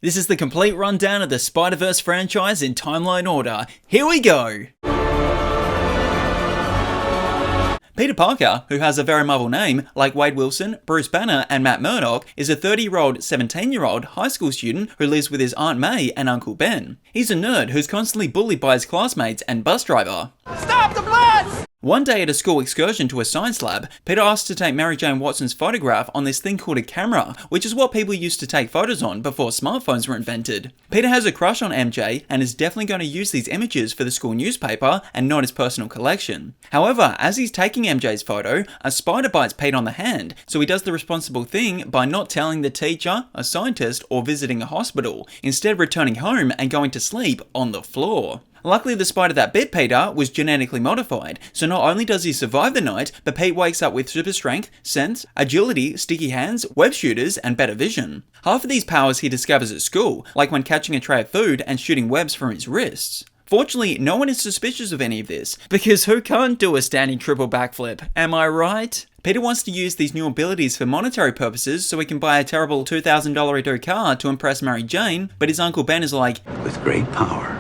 This is the complete rundown of the Spider-Verse franchise in timeline order. Here we go! Peter Parker, who has a very Marvel name like Wade Wilson, Bruce Banner, and Matt Murdock, is a 30-year-old, 17-year-old high school student who lives with his Aunt May and Uncle Ben. He's a nerd who's constantly bullied by his classmates and bus driver. Stop the bloods! One day at a school excursion to a science lab, Peter asks to take Mary Jane Watson's photograph on this thing called a camera, which is what people used to take photos on before smartphones were invented. Peter has a crush on MJ and is definitely going to use these images for the school newspaper and not his personal collection. However, as he's taking MJ's photo, a spider bites Peter on the hand, so he does the responsible thing by not telling the teacher, a scientist, or visiting a hospital, instead returning home and going to sleep on the floor. Luckily, the spider that bit Peter was genetically modified, so not only does he survive the night, but Pete wakes up with super strength, sense, agility, sticky hands, web shooters, and better vision. Half of these powers he discovers at school, like when catching a tray of food and shooting webs from his wrists. Fortunately, no one is suspicious of any of this, because who can't do a standing triple backflip, am I right? Peter wants to use these new abilities for monetary purposes so he can buy a terrible $2,000 car to impress Mary Jane, but his Uncle Ben is like, with great power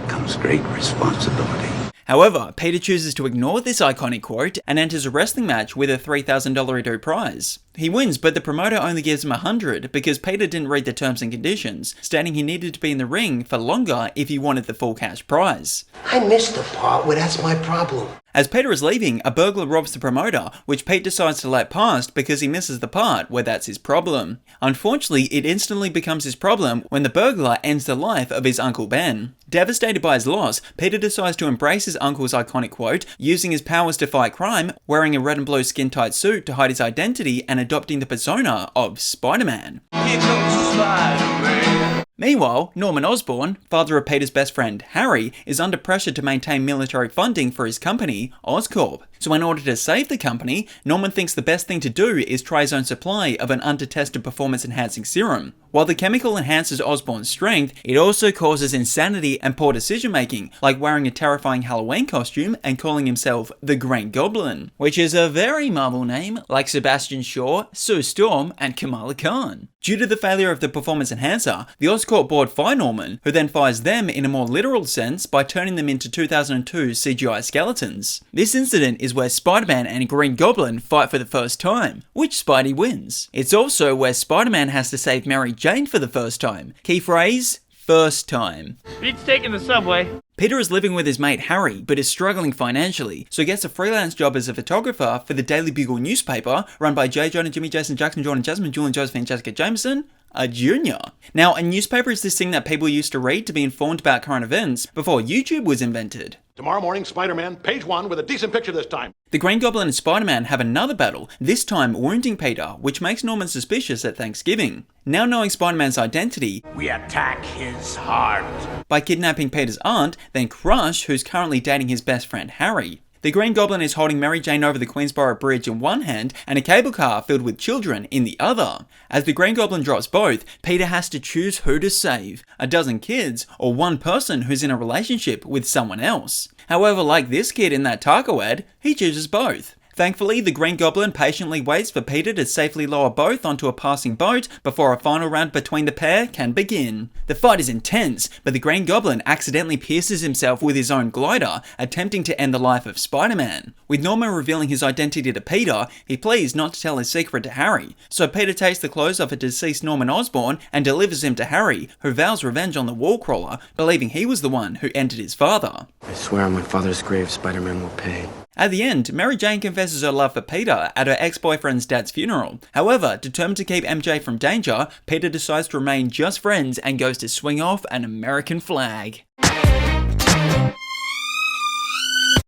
comes great responsibility. However, Peter chooses to ignore this iconic quote and enters a wrestling match with a $3,000 prize. He wins, but the promoter only gives him $100 because Peter didn't read the terms and conditions, stating he needed to be in the ring for longer if he wanted the full cash prize. I missed the part where that's my problem. As Peter is leaving, a burglar robs the promoter, which Pete decides to let past because he misses the part where that's his problem. Unfortunately, it instantly becomes his problem when the burglar ends the life of his Uncle Ben. Devastated by his loss, Peter decides to embrace his uncle's iconic quote, using his powers to fight crime, wearing a red and blue skin-tight suit to hide his identity, and adopting the persona of Spider-Man. Here comes Spider-Man. Meanwhile, Norman Osborn, father of Peter's best friend Harry, is under pressure to maintain military funding for his company, Oscorp. So in order to save the company, Norman thinks the best thing to do is try his own supply of an under-tested performance-enhancing serum. While the chemical enhances Osborn's strength, it also causes insanity and poor decision-making, like wearing a terrifying Halloween costume and calling himself the Green Goblin, which is a very Marvel name, like Sebastian Shaw, Sue Storm, and Kamala Khan. Due to the failure of the performance enhancer, the Oscorp board fire Norman, who then fires them in a more literal sense by turning them into 2002 CGI skeletons. This incident is where Spider-Man and Green Goblin fight for the first time, which Spidey wins. It's also where Spider-Man has to save Mary Jane for the first time. Key phrase, first time. Beats taking the subway. Peter is living with his mate Harry, but is struggling financially, so gets a freelance job as a photographer for the Daily Bugle newspaper, run by J. Jonah, Jimmy, Jason, Jackson, Jordan, Jasmine, Julian, Josephine, Jessica Jameson, a junior. Now, a newspaper is this thing that people used to read to be informed about current events before YouTube was invented. Tomorrow morning, Spider-Man, page 1, with a decent picture this time. The Green Goblin and Spider-Man have another battle, this time wounding Peter, which makes Norman suspicious at Thanksgiving. Now knowing Spider-Man's identity, We attack his heart. by kidnapping Peter's aunt, then Crush, who's currently dating his best friend Harry. The Green Goblin is holding Mary Jane over the Queensboro Bridge in one hand and a cable car filled with children in the other. As the Green Goblin drops both, Peter has to choose who to save, a dozen kids or one person who's in a relationship with someone else. However, like this kid in that taco ad, he chooses both. Thankfully, the Green Goblin patiently waits for Peter to safely lower both onto a passing boat before a final round between the pair can begin. The fight is intense, but the Green Goblin accidentally pierces himself with his own glider, attempting to end the life of Spider-Man. With Norman revealing his identity to Peter, he pleads not to tell his secret to Harry, so Peter takes the clothes off a deceased Norman Osborn and delivers him to Harry, who vows revenge on the Wallcrawler, believing he was the one who ended his father. I swear on my father's grave, Spider-Man will pay. At the end, Mary Jane confesses her love for Peter at her ex-boyfriend's dad's funeral. However, determined to keep MJ from danger, Peter decides to remain just friends and goes to swing off an American flag.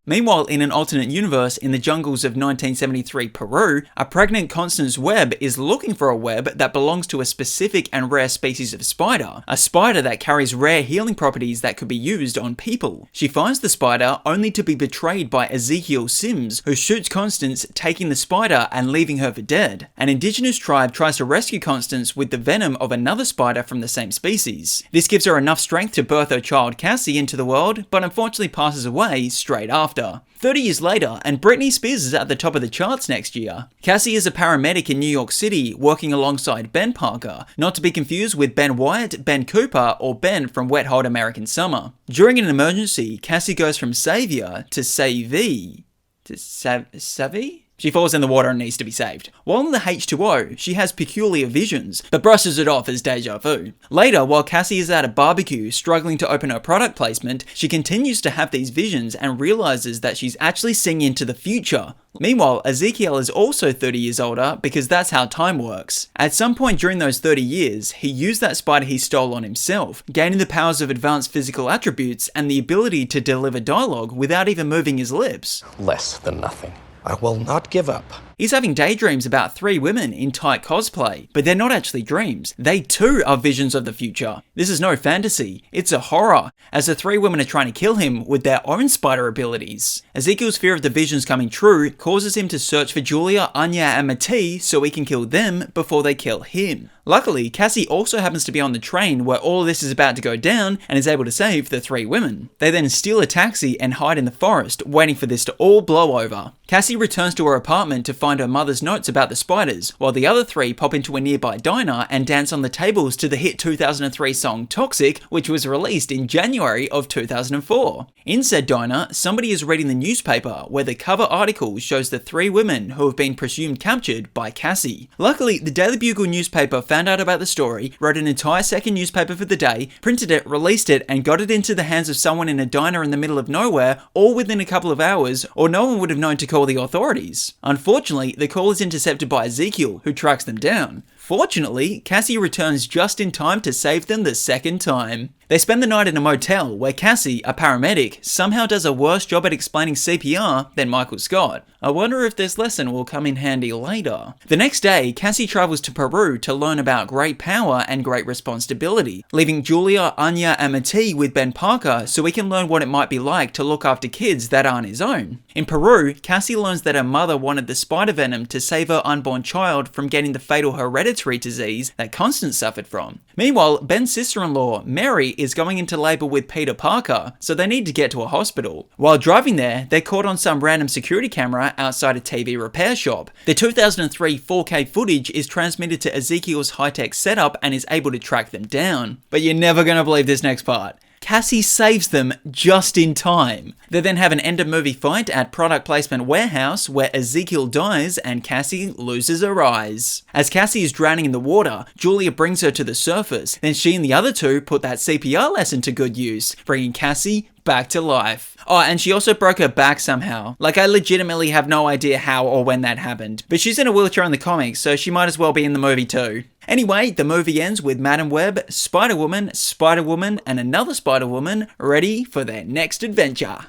Meanwhile, in an alternate universe in the jungles of 1973 Peru, a pregnant Constance Webb is looking for a web that belongs to a specific and rare species of spider, a spider that carries rare healing properties that could be used on people. She finds the spider only to be betrayed by Ezekiel Sims, who shoots Constance, taking the spider and leaving her for dead. An indigenous tribe tries to rescue Constance with the venom of another spider from the same species. This gives her enough strength to birth her child Cassie into the world, but unfortunately passes away straight after. after. 30 years later, and Britney Spears is at the top of the charts next year. Cassie is a paramedic in New York City, working alongside Ben Parker, not to be confused with Ben Wyatt, Ben Cooper, or Ben from Wet Hot American Summer. During an emergency, Cassie goes from savior to savvy. Savvy? She falls in the water and needs to be saved. While in the H2O, she has peculiar visions, but brushes it off as deja vu. Later, while Cassie is at a barbecue struggling to open her product placement, she continues to have these visions and realizes that she's actually seeing into the future. Meanwhile, Ezekiel is also 30 years older because that's how time works. At some point during those 30 years, he used that spider he stole on himself, gaining the powers of advanced physical attributes and the ability to deliver dialogue without even moving his lips. Less than nothing. I will not give up. He's having daydreams about 3 women in tight cosplay, but they're not actually dreams. They too are visions of the future. This is no fantasy, it's a horror, as the 3 women are trying to kill him with their own spider abilities. Ezekiel's fear of the visions coming true causes him to search for Julia, Anya, and Matee so he can kill them before they kill him. Luckily, Cassie also happens to be on the train where all of this is about to go down and is able to save the 3 women. They then steal a taxi and hide in the forest, waiting for this to all blow over. Cassie returns to her apartment to find her mother's notes about the spiders, while the other 3 pop into a nearby diner and dance on the tables to the hit 2003 song Toxic, which was released in January of 2004. In said diner, somebody is reading the newspaper where the cover article shows the 3 women who have been presumed captured by Cassie. Luckily, the Daily Bugle newspaper found out about the story, wrote an entire second newspaper for the day, printed it, released it, and got it into the hands of someone in a diner in the middle of nowhere, all within a couple of hours, or no one would have known to call the authorities. Unfortunately, the call is intercepted by Ezekiel, who tracks them down. Fortunately, Cassie returns just in time to save them the second time. They spend the night in a motel where Cassie, a paramedic, somehow does a worse job at explaining CPR than Michael Scott. I wonder if this lesson will come in handy later. The next day, Cassie travels to Peru to learn about great power and great responsibility, leaving Julia, Anya, and Matee with Ben Parker so he can learn what it might be like to look after kids that aren't his own. In Peru, Cassie learns that her mother wanted the spider venom to save her unborn child from getting the fatal hereditary disease that Constance suffered from. Meanwhile, Ben's sister-in-law, Mary, is going into labor with Peter Parker, so they need to get to a hospital. While driving there, they're caught on some random security camera outside a TV repair shop. The 2003 4K footage is transmitted to Ezekiel's high-tech setup and is able to track them down. But you're never gonna believe this next part. Cassie saves them just in time. They then have an end-of-movie fight at Product Placement Warehouse where Ezekiel dies and Cassie loses her eyes. As Cassie is drowning in the water, Julia brings her to the surface. Then she and the other 2 put that CPR lesson to good use, bringing Cassie back to life. Oh, and she also broke her back somehow. Like, I legitimately have no idea how or when that happened. But she's in a wheelchair in the comics, so she might as well be in the movie too. Anyway, the movie ends with Madam Web, Spider-Woman, and another Spider-Woman ready for their next adventure.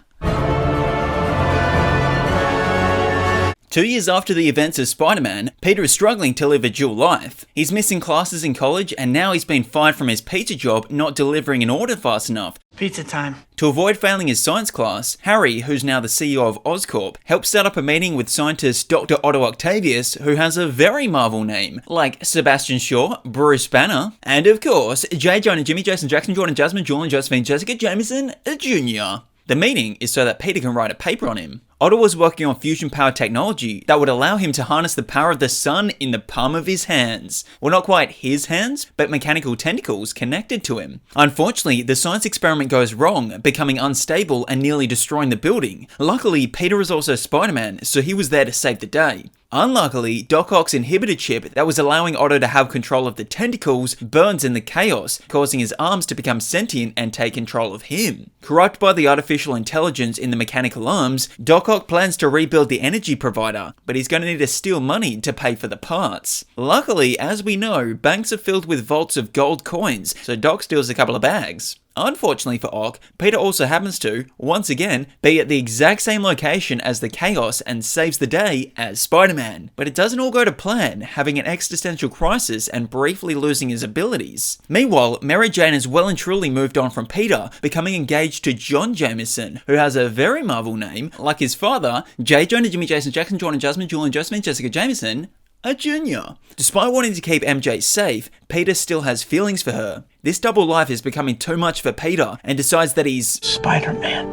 2 years after the events of Spider-Man, Peter is struggling to live a dual life. He's missing classes in college and now he's been fired from his pizza job not delivering an order fast enough. Pizza time. To avoid failing his science class, Harry, who's now the CEO of Oscorp, helps set up a meeting with scientist Dr. Otto Octavius, who has a very Marvel name, like Sebastian Shaw, Bruce Banner, and of course, J. Jonah, Jimmy, Jason, Jackson, Jordan, Jasmine, Julian, Josephine, Jessica Jameson, Jr. The meeting is so that Peter can write a paper on him. Otto was working on fusion-powered technology that would allow him to harness the power of the sun in the palm of his hands. Well, not quite his hands, but mechanical tentacles connected to him. Unfortunately, the science experiment goes wrong, becoming unstable and nearly destroying the building. Luckily, Peter is also Spider-Man, so he was there to save the day. Unluckily, Doc Ock's inhibitor chip that was allowing Otto to have control of the tentacles burns in the chaos, causing his arms to become sentient and take control of him. Corrupted by the artificial intelligence in the mechanical arms, Doc Ock plans to rebuild the energy provider, but he's going to need to steal money to pay for the parts. Luckily, as we know, banks are filled with vaults of gold coins, so Doc steals a couple of bags. Unfortunately for Ock, Peter also happens to, once again, be at the exact same location as the Chaos and saves the day as Spider-Man. But it doesn't all go to plan, having an existential crisis and briefly losing his abilities. Meanwhile, Mary Jane has well and truly moved on from Peter, becoming engaged to John Jameson, who has a very Marvel name, like his father, J. Jonah, Jimmy, Jason, Jackson, Jordan, Jasmine, Julian, Josephine, Jessica Jameson, a junior. Despite wanting to keep MJ safe, Peter still has feelings for her. This double life is becoming too much for Peter and decides that he's Spider-Man.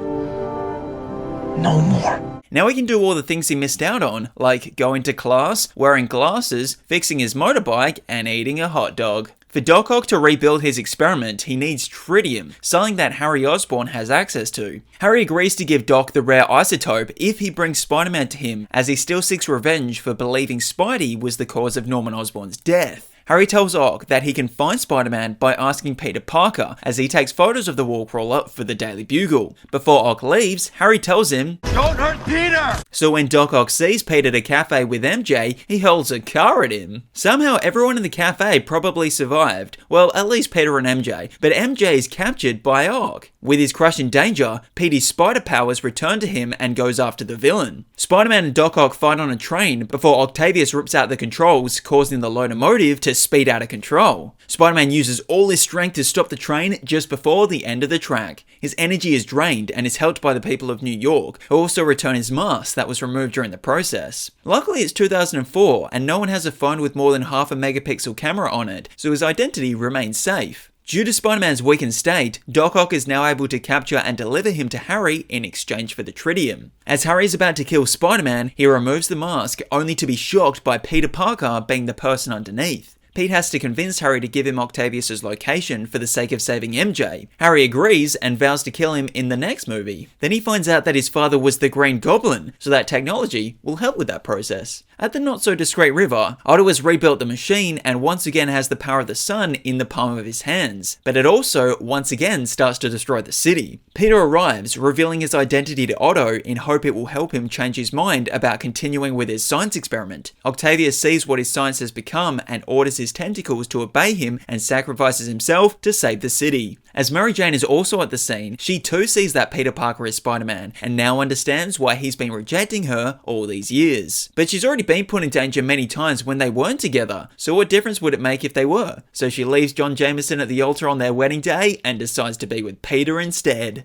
No more. Now he can do all the things he missed out on, like going to class, wearing glasses, fixing his motorbike, and eating a hot dog. For Doc Ock to rebuild his experiment, he needs tritium, something that Harry Osborn has access to. Harry agrees to give Doc the rare isotope if he brings Spider-Man to him, as he still seeks revenge for believing Spidey was the cause of Norman Osborn's death. Harry tells Ock that he can find Spider-Man by asking Peter Parker, as he takes photos of the wall crawler for the Daily Bugle. Before Ock leaves, Harry tells him, Don't hurt Peter! So when Doc Ock sees Peter at a cafe with MJ, he hurls a car at him. Somehow everyone in the cafe probably survived. Well, at least Peter and MJ, but MJ is captured by Ock. With his crush in danger, Peter's spider powers return to him and goes after the villain. Spider-Man and Doc Ock fight on a train before Octavius rips out the controls, causing the locomotive to speed out of control. Spider-Man uses all his strength to stop the train just before the end of the track. His energy is drained and is helped by the people of New York, who also return his mask that was removed during the process. Luckily it's 2004 and no one has a phone with more than half a megapixel camera on it, so his identity remains safe. Due to Spider-Man's weakened state, Doc Ock is now able to capture and deliver him to Harry in exchange for the tritium. As Harry is about to kill Spider-Man, he removes the mask, only to be shocked by Peter Parker being the person underneath. Pete has to convince Harry to give him Octavius' location for the sake of saving MJ. Harry agrees and vows to kill him in the next movie. Then he finds out that his father was the Green Goblin, so that technology will help with that process. At the not-so-discreet river, Otto has rebuilt the machine and once again has the power of the sun in the palm of his hands, but it also once again starts to destroy the city. Peter arrives, revealing his identity to Otto in hope it will help him change his mind about continuing with his science experiment. Octavius sees what his science has become and orders his tentacles to obey him and sacrifices himself to save the city. As Mary Jane is also at the scene, she too sees that Peter Parker is Spider-Man and now understands why he's been rejecting her all these years. But she's already been put in danger many times when they weren't together, so what difference would it make if they were? So she leaves John Jameson at the altar on their wedding day and decides to be with Peter instead.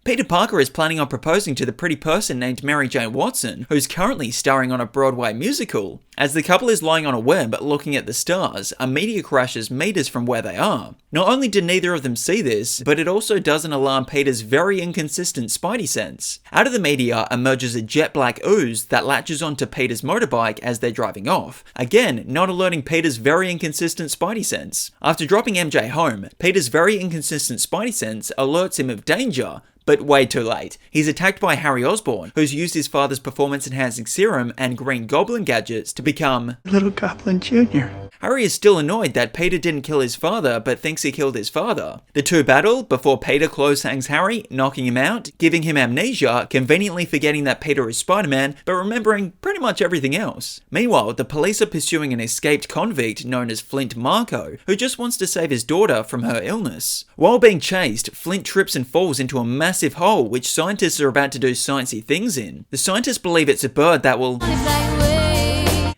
Peter Parker is planning on proposing to the pretty person named Mary Jane Watson, who's currently starring on a Broadway musical. As the couple is lying on a web looking at the stars, a meteor crashes meters from where they are. Not only did neither of them see this, but it also doesn't alarm Peter's very inconsistent Spidey sense. Out of the meteor emerges a jet black ooze that latches onto Peter's motorbike as they're driving off, again not alerting Peter's very inconsistent Spidey sense. After dropping MJ home, Peter's very inconsistent Spidey sense alerts him of danger, but way too late. He's attacked by Harry Osborn, who's used his father's performance-enhancing serum and Green Goblin gadgets to become Little Goblin Jr. Harry is still annoyed that Peter didn't kill his father, but thinks he killed his father. The two battle before Peter close hangs Harry, knocking him out, giving him amnesia, conveniently forgetting that Peter is Spider-Man, but remembering pretty much everything else. Meanwhile, the police are pursuing an escaped convict known as Flint Marko, who just wants to save his daughter from her illness. While being chased, Flint trips and falls into a massive hole which scientists are about to do sciencey things in. The scientists believe it's a bird that will...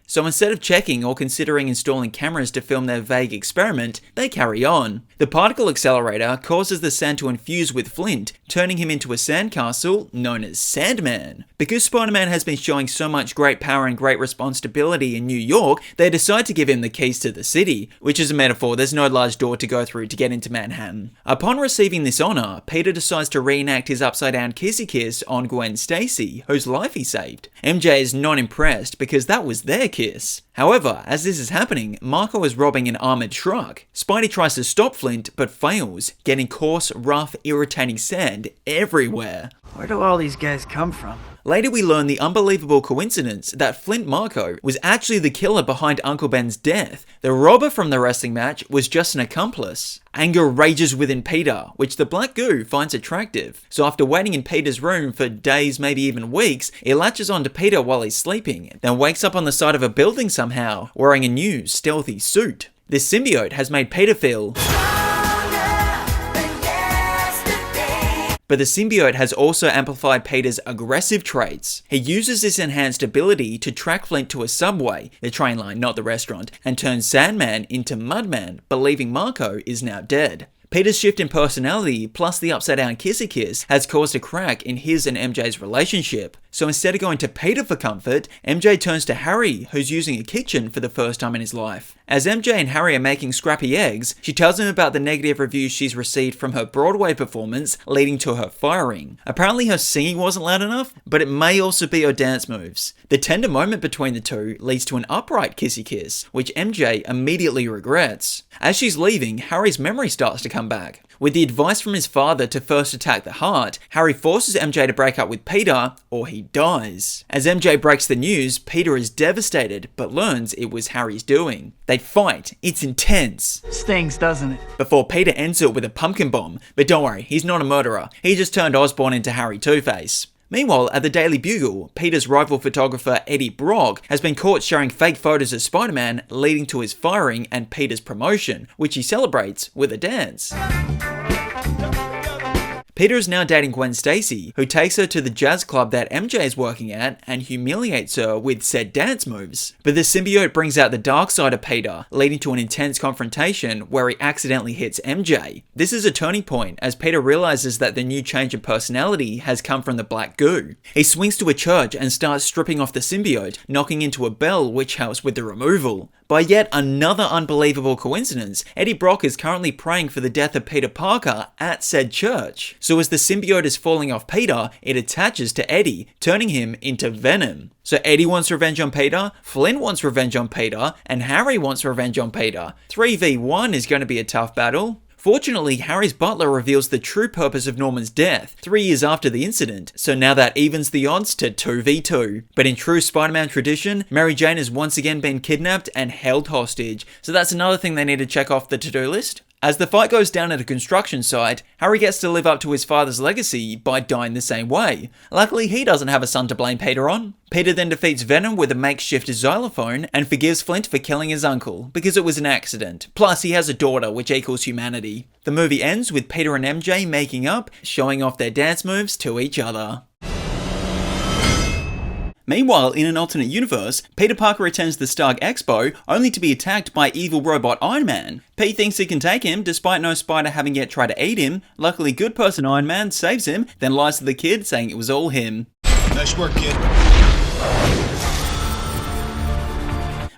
So instead of checking or considering installing cameras to film their vague experiment, they carry on. The particle accelerator causes the sand to infuse with Flint, turning him into a sandcastle known as Sandman. Because Spider-Man has been showing so much great power and great responsibility in New York, they decide to give him the keys to the city, which is a metaphor, there's no large door to go through to get into Manhattan. Upon receiving this honor, Peter decides to reenact his upside-down kissy kiss on Gwen Stacy, whose life he saved. MJ is not impressed because that was their kiss. However, as this is happening, Marko is robbing an armored truck. Spidey tries to stop Flint, but fails, getting coarse, rough, irritating sand everywhere. Where do all these guys come from? Later we learn the unbelievable coincidence that Flint Marko was actually the killer behind Uncle Ben's death. The robber from the wrestling match was just an accomplice. Anger rages within Peter, which the black goo finds attractive. So after waiting in Peter's room for days, maybe even weeks, it latches onto Peter while he's sleeping, then wakes up on the side of a building somehow, wearing a new, stealthy suit. This symbiote has made Peter feel... But the symbiote has also amplified Peter's aggressive traits. He uses this enhanced ability to track Flint to a subway, the train line, not the restaurant, and turns Sandman into Mudman, believing Marko is now dead. Peter's shift in personality, plus the upside-down kissy kiss, has caused a crack in his and MJ's relationship. So instead of going to Peter for comfort, MJ turns to Harry, who's using a kitchen for the first time in his life. As MJ and Harry are making scrappy eggs, she tells him about the negative reviews she's received from her Broadway performance, leading to her firing. Apparently her singing wasn't loud enough, but it may also be her dance moves. The tender moment between the two leads to an upright kissy kiss, which MJ immediately regrets. As she's leaving, Harry's memory starts to come back. With the advice from his father to first attack the heart, Harry forces MJ to break up with Peter, or he dies. As MJ breaks the news, Peter is devastated, but learns it was Harry's doing. They fight. It's intense. Stings, doesn't it? Before Peter ends it with a pumpkin bomb, but don't worry, he's not a murderer. He just turned Osborn into Harry Two-Face. Meanwhile, at the Daily Bugle, Peter's rival photographer Eddie Brock has been caught sharing fake photos of Spider-Man, leading to his firing and Peter's promotion, which he celebrates with a dance. Peter is now dating Gwen Stacy, who takes her to the jazz club that MJ is working at and humiliates her with said dance moves. But the symbiote brings out the dark side of Peter, leading to an intense confrontation where he accidentally hits MJ. This is a turning point as Peter realizes that the new change in personality has come from the black goo. He swings to a church and starts stripping off the symbiote, knocking into a bell which helps with the removal. By yet another unbelievable coincidence, Eddie Brock is currently praying for the death of Peter Parker at said church. So as the symbiote is falling off Peter, it attaches to Eddie, turning him into Venom. So Eddie wants revenge on Peter, Flynn wants revenge on Peter, and Harry wants revenge on Peter. 3v1 is going to be a tough battle. Fortunately, Harry's butler reveals the true purpose of Norman's death 3 years after the incident, so now that evens the odds to 2v2. But in true Spider-Man tradition, Mary Jane has once again been kidnapped and held hostage, so that's another thing they need to check off the to-do list. As the fight goes down at a construction site, Harry gets to live up to his father's legacy by dying the same way. Luckily, he doesn't have a son to blame Peter on. Peter then defeats Venom with a makeshift xylophone and forgives Flint for killing his uncle, because it was an accident. Plus, he has a daughter, which equals humanity. The movie ends with Peter and MJ making up, showing off their dance moves to each other. Meanwhile, in an alternate universe, Peter Parker attends the Stark Expo only to be attacked by evil robot Iron Man. Pete thinks he can take him despite no spider having yet tried to eat him. Luckily, good person Iron Man saves him, then lies to the kid saying it was all him. Nice work, kid.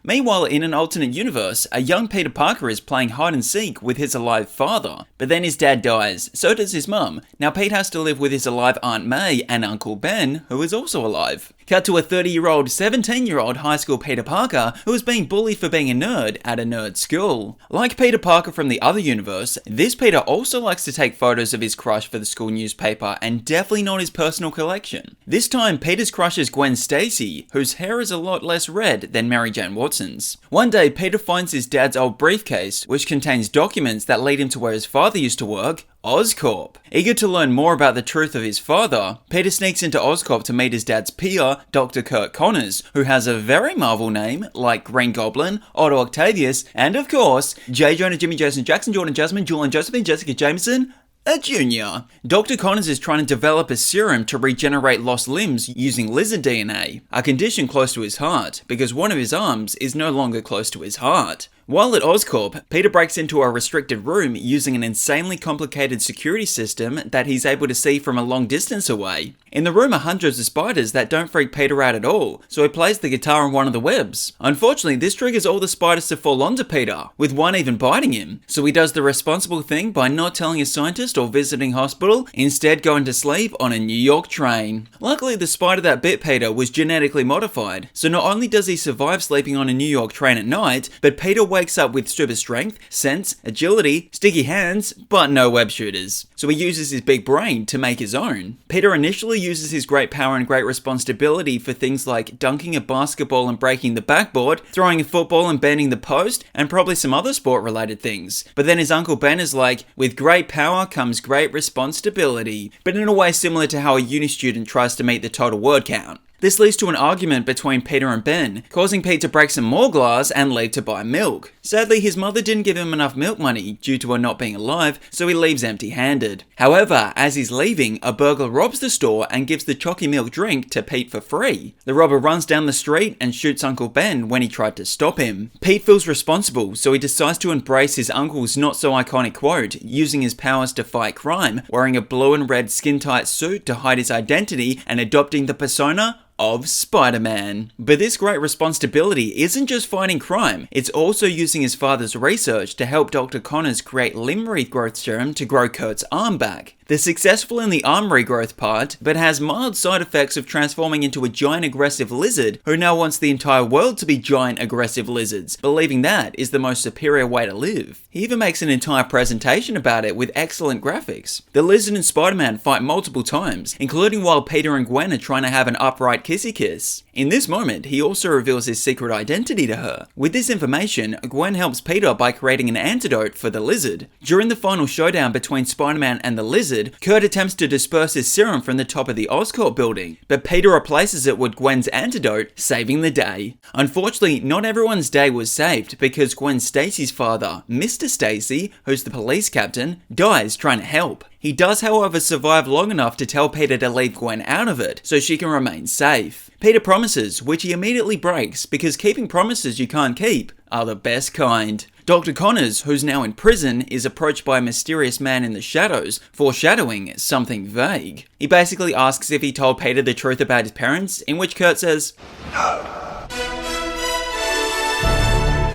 Meanwhile, in an alternate universe, a young Peter Parker is playing hide and seek with his alive father, but then his dad dies, so does his mum. Now Pete has to live with his alive Aunt May and Uncle Ben, who is also alive. Cut to a 30-year-old, 17-year-old high school Peter Parker who is being bullied for being a nerd at a nerd school. Like Peter Parker from the other universe, this Peter also likes to take photos of his crush for the school newspaper and definitely not his personal collection. This time, Peter's crush is Gwen Stacy, whose hair is a lot less red than Mary Jane Watson's. One day, Peter finds his dad's old briefcase, which contains documents that lead him to where his father used to work, Oscorp. Eager to learn more about the truth of his father, Peter sneaks into Oscorp to meet his dad's peer, Dr. Kurt Connors, who has a very Marvel name like Green Goblin, Otto Octavius, and of course, J. Jonah, Jimmy, Jason, Jackson, Jordan, Jasmine, Julian, Josephine, Jessica Jameson, a junior. Dr. Connors is trying to develop a serum to regenerate lost limbs using lizard DNA, a condition close to his heart, because one of his arms is no longer close to his heart. While at Oscorp, Peter breaks into a restricted room using an insanely complicated security system that he's able to see from a long distance away. In the room are hundreds of spiders that don't freak Peter out at all, so he plays the guitar on one of the webs. Unfortunately, this triggers all the spiders to fall onto Peter, with one even biting him. So he does the responsible thing by not telling a scientist or visiting hospital, instead going to sleep on a New York train. Luckily, the spider that bit Peter was genetically modified, so not only does he survive sleeping on a New York train at night, but Peter wakes up with super strength, sense, agility, sticky hands, but no web shooters. So he uses his big brain to make his own. Peter initially uses his great power and great responsibility for things like dunking a basketball and breaking the backboard, throwing a football and bending the post, and probably some other sport related things. But then his Uncle Ben is like, with great power comes great responsibility, but in a way similar to how a uni student tries to meet the total word count. This leads to an argument between Peter and Ben, causing Pete to break some more glass and leave to buy milk. Sadly, his mother didn't give him enough milk money due to her not being alive, so he leaves empty-handed. However, as he's leaving, a burglar robs the store and gives the chalky milk drink to Pete for free. The robber runs down the street and shoots Uncle Ben when he tried to stop him. Pete feels responsible, so he decides to embrace his uncle's not-so-iconic quote, using his powers to fight crime, wearing a blue and red skin-tight suit to hide his identity and adopting the persona of Spider-Man. But this great responsibility isn't just fighting crime, it's also using his father's research to help Dr. Connors create limb regrowth serum to grow Kurt's arm back. They're successful in the arm regrowth part, but has mild side effects of transforming into a giant aggressive lizard who now wants the entire world to be giant aggressive lizards, believing that is the most superior way to live. He even makes an entire presentation about it with excellent graphics. The Lizard and Spider-Man fight multiple times, including while Peter and Gwen are trying to have an upright kissy kiss. In this moment, he also reveals his secret identity to her. With this information, Gwen helps Peter by creating an antidote for the Lizard. During the final showdown between Spider-Man and the Lizard, Kurt attempts to disperse his serum from the top of the Oscorp building, but Peter replaces it with Gwen's antidote, saving the day. Unfortunately, not everyone's day was saved because Gwen Stacy's father, Mr. Stacy, who's the police captain, dies trying to help. He does, however, survive long enough to tell Peter to leave Gwen out of it, so she can remain safe. Peter promises, which he immediately breaks, because keeping promises you can't keep are the best kind. Dr. Connors, who's now in prison, is approached by a mysterious man in the shadows, foreshadowing something vague. He basically asks if he told Peter the truth about his parents, in which Kurt says, "No."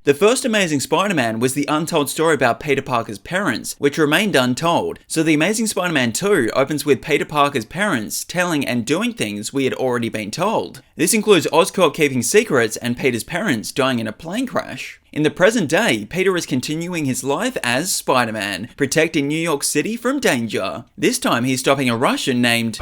The first Amazing Spider-Man was the untold story about Peter Parker's parents, which remained untold. So the Amazing Spider-Man 2 opens with Peter Parker's parents telling and doing things we had already been told. This includes Oscorp keeping secrets and Peter's parents dying in a plane crash. In the present day, Peter is continuing his life as Spider-Man, protecting New York City from danger. This time he's stopping a Russian named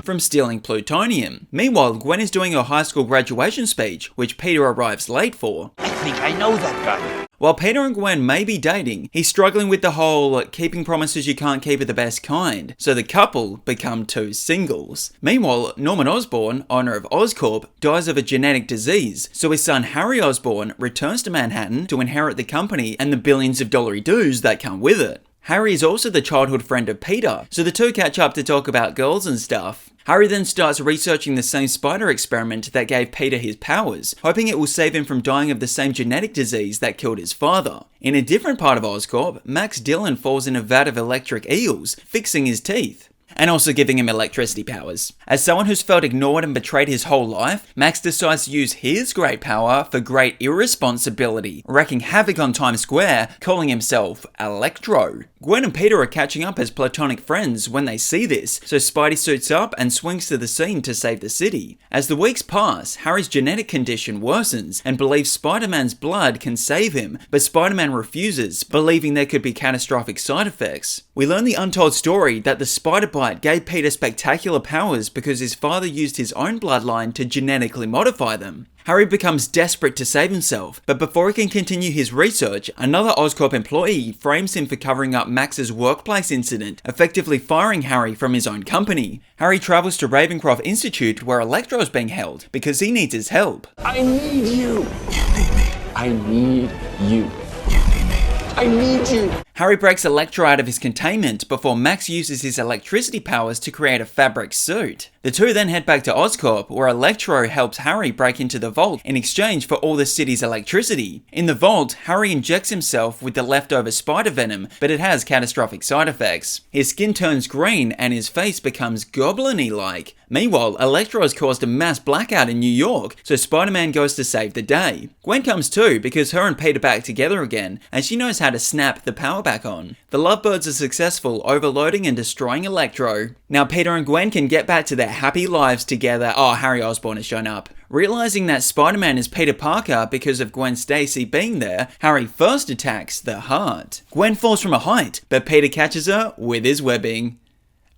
from stealing plutonium. Meanwhile, Gwen is doing her high school graduation speech, which Peter arrives late for. I think I know that guy. While Peter and Gwen may be dating, he's struggling with the whole keeping promises you can't keep are the best kind, so the couple become two singles. Meanwhile, Norman Osborn, owner of Oscorp, dies of a genetic disease, so his son Harry Osborn returns to Manhattan to inherit the company and the billions of dollar dues that come with it. Harry is also the childhood friend of Peter, so the two catch up to talk about girls and stuff. Harry then starts researching the same spider experiment that gave Peter his powers, hoping it will save him from dying of the same genetic disease that killed his father. In a different part of Oscorp, Max Dillon falls in a vat of electric eels, fixing his teeth, and also giving him electricity powers. As someone who's felt ignored and betrayed his whole life, Max decides to use his great power for great irresponsibility, wreaking havoc on Times Square, calling himself Electro. Gwen and Peter are catching up as platonic friends when they see this, so Spidey suits up and swings to the scene to save the city. As the weeks pass, Harry's genetic condition worsens and believes Spider-Man's blood can save him, but Spider-Man refuses, believing there could be catastrophic side effects. We learn the untold story that the spider bite gave Peter spectacular powers because his father used his own bloodline to genetically modify them. Harry becomes desperate to save himself, but before he can continue his research, another Oscorp employee frames him for covering up Max's workplace incident, effectively firing Harry from his own company. Harry travels to Ravencroft Institute where Electro is being held, because he needs his help. I need you. You need me. I need you. You need me. I need you. Harry breaks Electro out of his containment before Max uses his electricity powers to create a fabric suit. The two then head back to Oscorp, where Electro helps Harry break into the vault in exchange for all the city's electricity. In the vault, Harry injects himself with the leftover spider venom, but it has catastrophic side effects. His skin turns green and his face becomes goblin-y like. Meanwhile, Electro has caused a mass blackout in New York, so Spider-Man goes to save the day. Gwen comes too, because her and Peter are back together again, and she knows how to snap the power back on. The Lovebirds are successful, overloading and destroying Electro. Now Peter and Gwen can get back to their happy lives together. Oh, Harry Osborn has shown up. Realizing that Spider-Man is Peter Parker because of Gwen Stacy being there, Harry first attacks the heart. Gwen falls from a height, but Peter catches her with his webbing.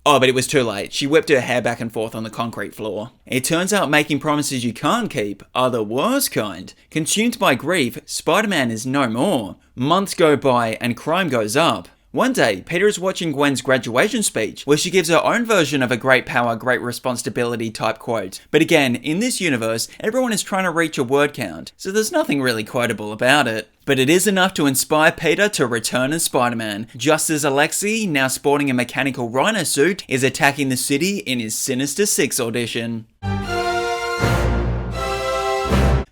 Oh, but it was too late. She whipped her hair back and forth on the concrete floor. It turns out making promises you can't keep are the worst kind. Consumed by grief, Spider-Man is no more. Months go by and crime goes up. One day, Peter is watching Gwen's graduation speech, where she gives her own version of a great power, great responsibility type quote. But again, in this universe, everyone is trying to reach a word count, so there's nothing really quotable about it. But it is enough to inspire Peter to return as Spider-Man, just as Alexei, now sporting a mechanical rhino suit, is attacking the city in his Sinister Six audition.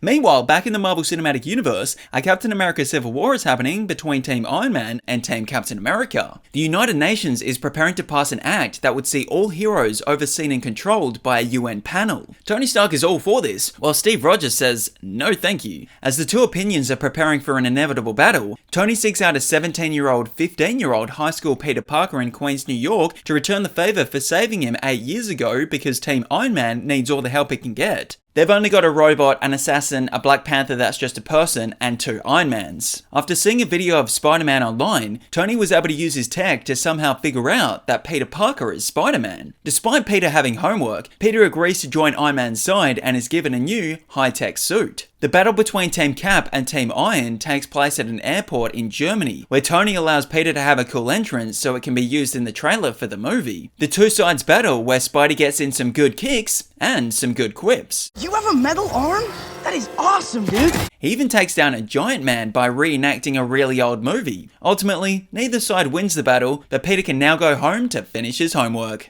Meanwhile, back in the Marvel Cinematic Universe, a Captain America Civil War is happening between Team Iron Man and Team Captain America. The United Nations is preparing to pass an act that would see all heroes overseen and controlled by a UN panel. Tony Stark is all for this, while Steve Rogers says, no thank you. As the two opinions are preparing for an inevitable battle, Tony seeks out a 17-year-old, 15-year-old high school Peter Parker in Queens, New York to return the favor for saving him 8 years ago because Team Iron Man needs all the help it can get. They've only got a robot, an assassin, a Black Panther that's just a person, and 2 Iron Mans. After seeing a video of Spider-Man online, Tony was able to use his tech to somehow figure out that Peter Parker is Spider-Man. Despite Peter having homework, Peter agrees to join Iron Man's side and is given a new, high-tech suit. The battle between Team Cap and Team Iron takes place at an airport in Germany, where Tony allows Peter to have a cool entrance so it can be used in the trailer for the movie. The two sides battle where Spidey gets in some good kicks and some good quips. You have a metal arm? That is awesome, dude! He even takes down a giant man by reenacting a really old movie. Ultimately, neither side wins the battle, but Peter can now go home to finish his homework.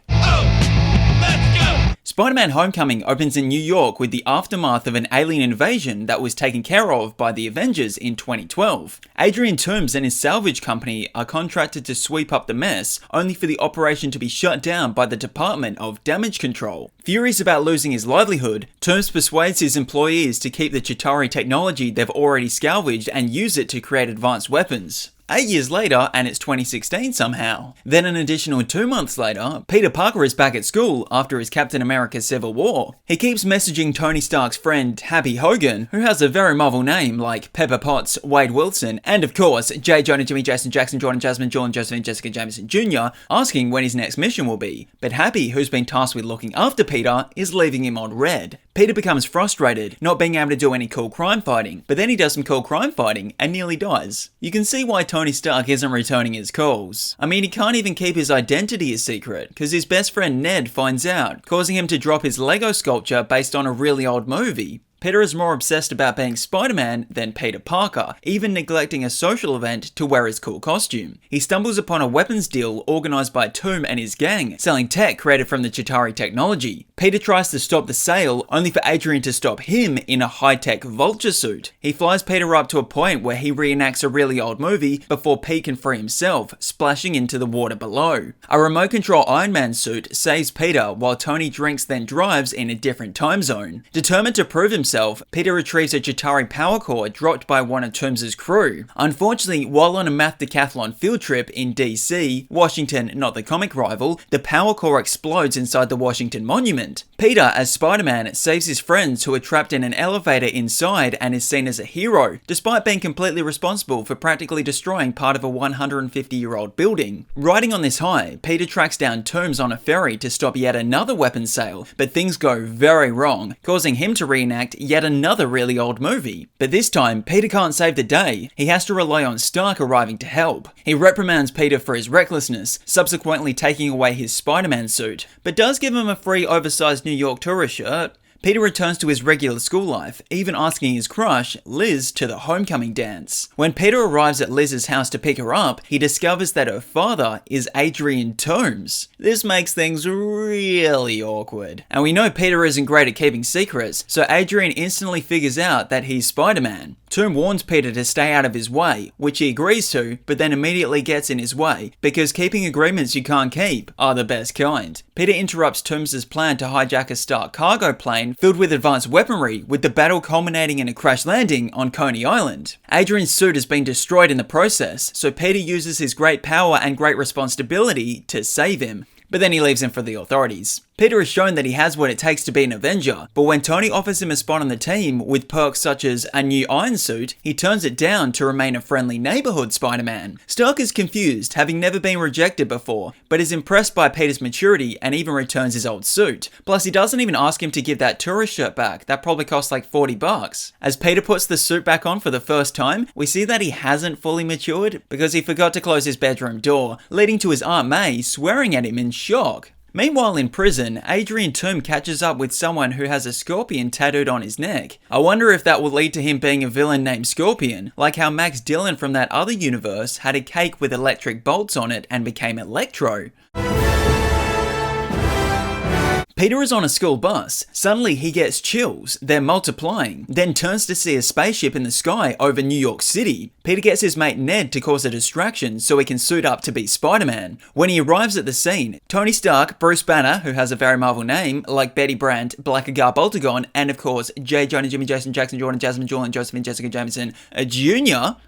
Spider-Man Homecoming opens in New York with the aftermath of an alien invasion that was taken care of by the Avengers in 2012. Adrian Toomes and his salvage company are contracted to sweep up the mess, only for the operation to be shut down by the Department of Damage Control. Furious about losing his livelihood, Toomes persuades his employees to keep the Chitauri technology they've already salvaged and use it to create advanced weapons. 8 years later, and it's 2016 somehow. Then an additional 2 months later, Peter Parker is back at school after his Captain America Civil War. He keeps messaging Tony Stark's friend, Happy Hogan, who has a very Marvel name like Pepper Potts, Wade Wilson, and of course, J. Jonah, Jimmy, Jason, Jackson, Jordan, Jasmine, Jordan, Josephine, Jessica Jameson Jr., asking when his next mission will be. But Happy, who's been tasked with looking after Peter, is leaving him on red. Peter becomes frustrated, not being able to do any cool crime fighting, but then he does some cool crime fighting and nearly dies. You can see why Tony Stark isn't returning his calls. I mean, he can't even keep his identity a secret, because his best friend Ned finds out, causing him to drop his Lego sculpture based on a really old movie. Peter is more obsessed about being Spider-Man than Peter Parker, even neglecting a social event to wear his cool costume. He stumbles upon a weapons deal organized by Toom and his gang, selling tech created from the Chitauri technology. Peter tries to stop the sale, only for Adrian to stop him in a high-tech vulture suit. He flies Peter up to a point where he reenacts a really old movie before Pete can free himself, splashing into the water below. A remote control Iron Man suit saves Peter while Tony drinks then drives in a different time zone. Determined to prove himself, Peter retrieves a Chitauri power core dropped by one of Toomes' crew. Unfortunately, while on a math decathlon field trip in DC, Washington, not the comic rival, the power core explodes inside the Washington Monument. Peter, as Spider-Man, saves his friends who are trapped in an elevator inside and is seen as a hero, despite being completely responsible for practically destroying part of a 150-year-old building. Riding on this high, Peter tracks down Toomes on a ferry to stop yet another weapons sale, but things go very wrong, causing him to reenact yet another really old movie. But this time, Peter can't save the day. He has to rely on Stark arriving to help. He reprimands Peter for his recklessness, subsequently taking away his Spider-Man suit, but does give him a free oversized New York tourist shirt. Peter returns to his regular school life, even asking his crush, Liz, to the homecoming dance. When Peter arrives at Liz's house to pick her up, he discovers that her father is Adrian Toomes. This makes things really awkward. And we know Peter isn't great at keeping secrets, so Adrian instantly figures out that he's Spider-Man. Toom warns Peter to stay out of his way, which he agrees to, but then immediately gets in his way, because keeping agreements you can't keep are the best kind. Peter interrupts Toomes' plan to hijack a Stark cargo plane filled with advanced weaponry, with the battle culminating in a crash landing on Coney Island. Adrian's suit has been destroyed in the process, so Peter uses his great power and great responsibility to save him. But then he leaves him for the authorities. Peter has shown that he has what it takes to be an Avenger, but when Tony offers him a spot on the team with perks such as a new iron suit, he turns it down to remain a friendly neighborhood Spider-Man. Stark is confused, having never been rejected before, but is impressed by Peter's maturity and even returns his old suit. Plus, he doesn't even ask him to give that tourist shirt back, that probably cost like $40. As Peter puts the suit back on for the first time, we see that he hasn't fully matured because he forgot to close his bedroom door, leading to his Aunt May swearing at him in shock. Meanwhile in prison, Adrian Toomes catches up with someone who has a scorpion tattooed on his neck. I wonder if that will lead to him being a villain named Scorpion, like how Max Dillon from that other universe had a cake with electric bolts on it and became Electro. Peter is on a school bus. Suddenly he gets chills, they're multiplying, then turns to see a spaceship in the sky over New York City. Peter gets his mate Ned to cause a distraction so he can suit up to be Spider-Man. When he arrives at the scene, Tony Stark, Bruce Banner, who has a very Marvel name, like Betty Brant, Blackguard Boltagon, and of course J. Jonah, Jimmy, Jason, Jackson, Jordan, Jasmine, Julian, Josephine, Jessica Jameson, Jr.,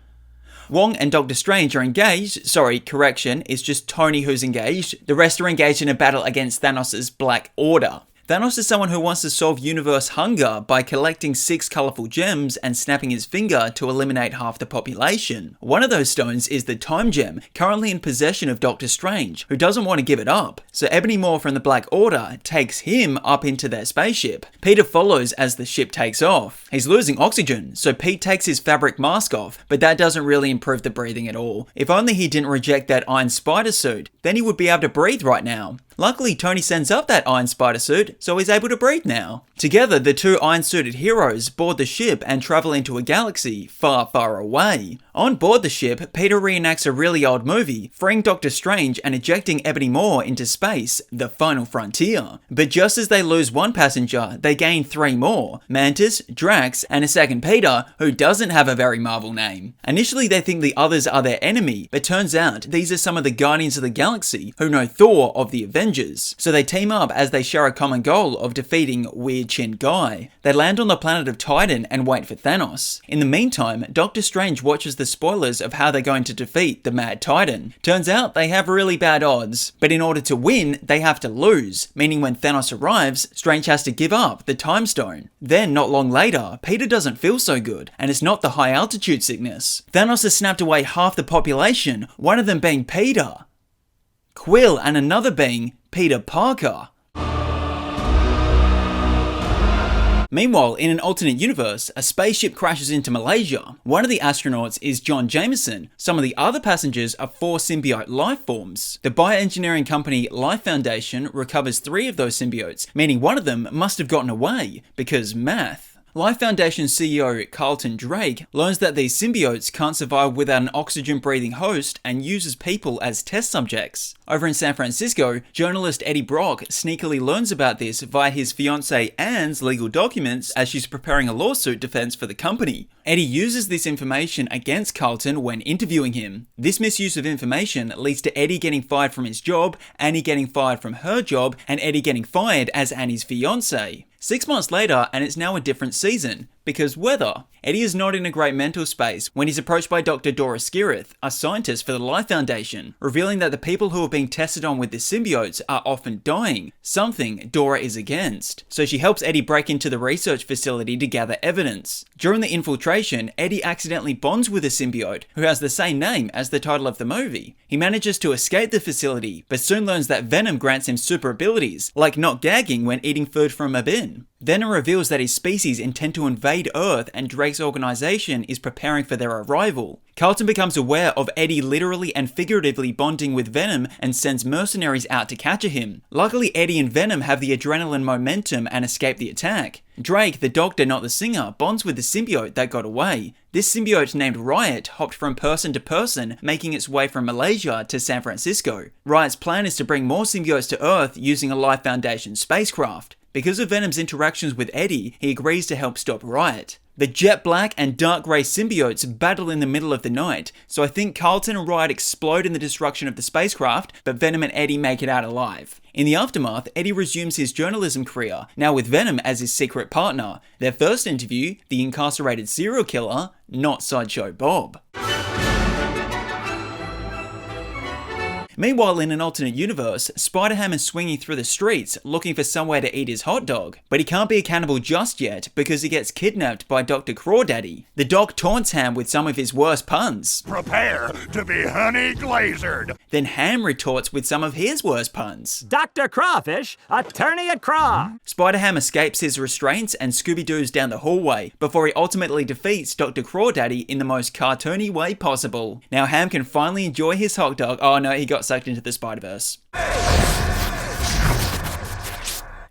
Wong and Doctor Strange are engaged. Sorry, correction, it's just Tony who's engaged. The rest are engaged in a battle against Thanos' Black Order. Thanos is someone who wants to solve universe hunger by collecting 6 colourful gems and snapping his finger to eliminate half the population. One of those stones is the Time Gem, currently in possession of Doctor Strange, who doesn't want to give it up. So Ebony Maw from the Black Order takes him up into their spaceship. Peter follows as the ship takes off. He's losing oxygen, so Pete takes his fabric mask off, but that doesn't really improve the breathing at all. If only he didn't reject that Iron Spider suit, then he would be able to breathe right now. Luckily, Tony sends up that Iron Spider suit, so he's able to breathe now. Together, the two iron-suited heroes board the ship and travel into a galaxy far, far away. On board the ship, Peter reenacts a really old movie, freeing Doctor Strange and ejecting Ebony Maw into space, the final frontier. But just as they lose one passenger, they gain 3 more, Mantis, Drax, and a second Peter, who doesn't have a very Marvel name. Initially, they think the others are their enemy, but turns out these are some of the Guardians of the Galaxy who know Thor of the Avengers. So they team up as they share a common goal of defeating Weird Chin Guy. They land on the planet of Titan and wait for Thanos. In the meantime, Doctor Strange watches the spoilers of how they're going to defeat the Mad Titan. Turns out they have really bad odds, but in order to win, they have to lose, meaning when Thanos arrives, Strange has to give up the Time Stone. Then, not long later, Peter doesn't feel so good, and it's not the high altitude sickness. Thanos has snapped away half the population, one of them being Peter, Quill, and another being Peter Parker. Meanwhile, in an alternate universe, a spaceship crashes into Malaysia. One of the astronauts is John Jameson. Some of the other passengers are 4 symbiote life forms. The bioengineering company Life Foundation recovers 3 of those symbiotes, meaning one of them must have gotten away, because math. Life Foundation CEO Carlton Drake learns that these symbiotes can't survive without an oxygen-breathing host and uses people as test subjects. Over in San Francisco, journalist Eddie Brock sneakily learns about this via his fiancée Anne's legal documents as she's preparing a lawsuit defense for the company. Eddie uses this information against Carlton when interviewing him. This misuse of information leads to Eddie getting fired from his job, Annie getting fired from her job, and Eddie getting fired as Annie's fiancé. 6 months later, and it's now a different season. Because weather. Eddie is not in a great mental space when he's approached by Dr. Dora Skirith, a scientist for the Life Foundation, revealing that the people who are being tested on with the symbiotes are often dying, something Dora is against. So she helps Eddie break into the research facility to gather evidence. During the infiltration, Eddie accidentally bonds with a symbiote, who has the same name as the title of the movie. He manages to escape the facility, but soon learns that Venom grants him super abilities, like not gagging when eating food from a bin. Venom reveals that his species intend to invade Earth and Drake's organization is preparing for their arrival. Carlton becomes aware of Eddie literally and figuratively bonding with Venom and sends mercenaries out to capture him. Luckily, Eddie and Venom have the adrenaline momentum and escape the attack. Drake, the doctor not the singer, bonds with the symbiote that got away. This symbiote named Riot hopped from person to person, making its way from Malaysia to San Francisco. Riot's plan is to bring more symbiotes to Earth using a Life Foundation spacecraft. Because of Venom's interactions with Eddie, he agrees to help stop Riot. The jet black and dark grey symbiotes battle in the middle of the night, so I think Carlton and Riot explode in the destruction of the spacecraft, but Venom and Eddie make it out alive. In the aftermath, Eddie resumes his journalism career, now with Venom as his secret partner. Their first interview, the incarcerated serial killer, not Sideshow Bob. Meanwhile, in an alternate universe, Spider-Ham is swinging through the streets looking for somewhere to eat his hot dog. But he can't be a cannibal just yet because he gets kidnapped by Dr. Crawdaddy. The doc taunts Ham with some of his worst puns. Prepare to be honey glazered. Then Ham retorts with some of his worst puns. Dr. Crawfish, attorney at Craw. Spider-Ham escapes his restraints and Scooby-Doo's down the hallway before he ultimately defeats Dr. Crawdaddy in the most cartoony way possible. Now Ham can finally enjoy his hot dog. Oh no, he got sucked into the Spider-Verse.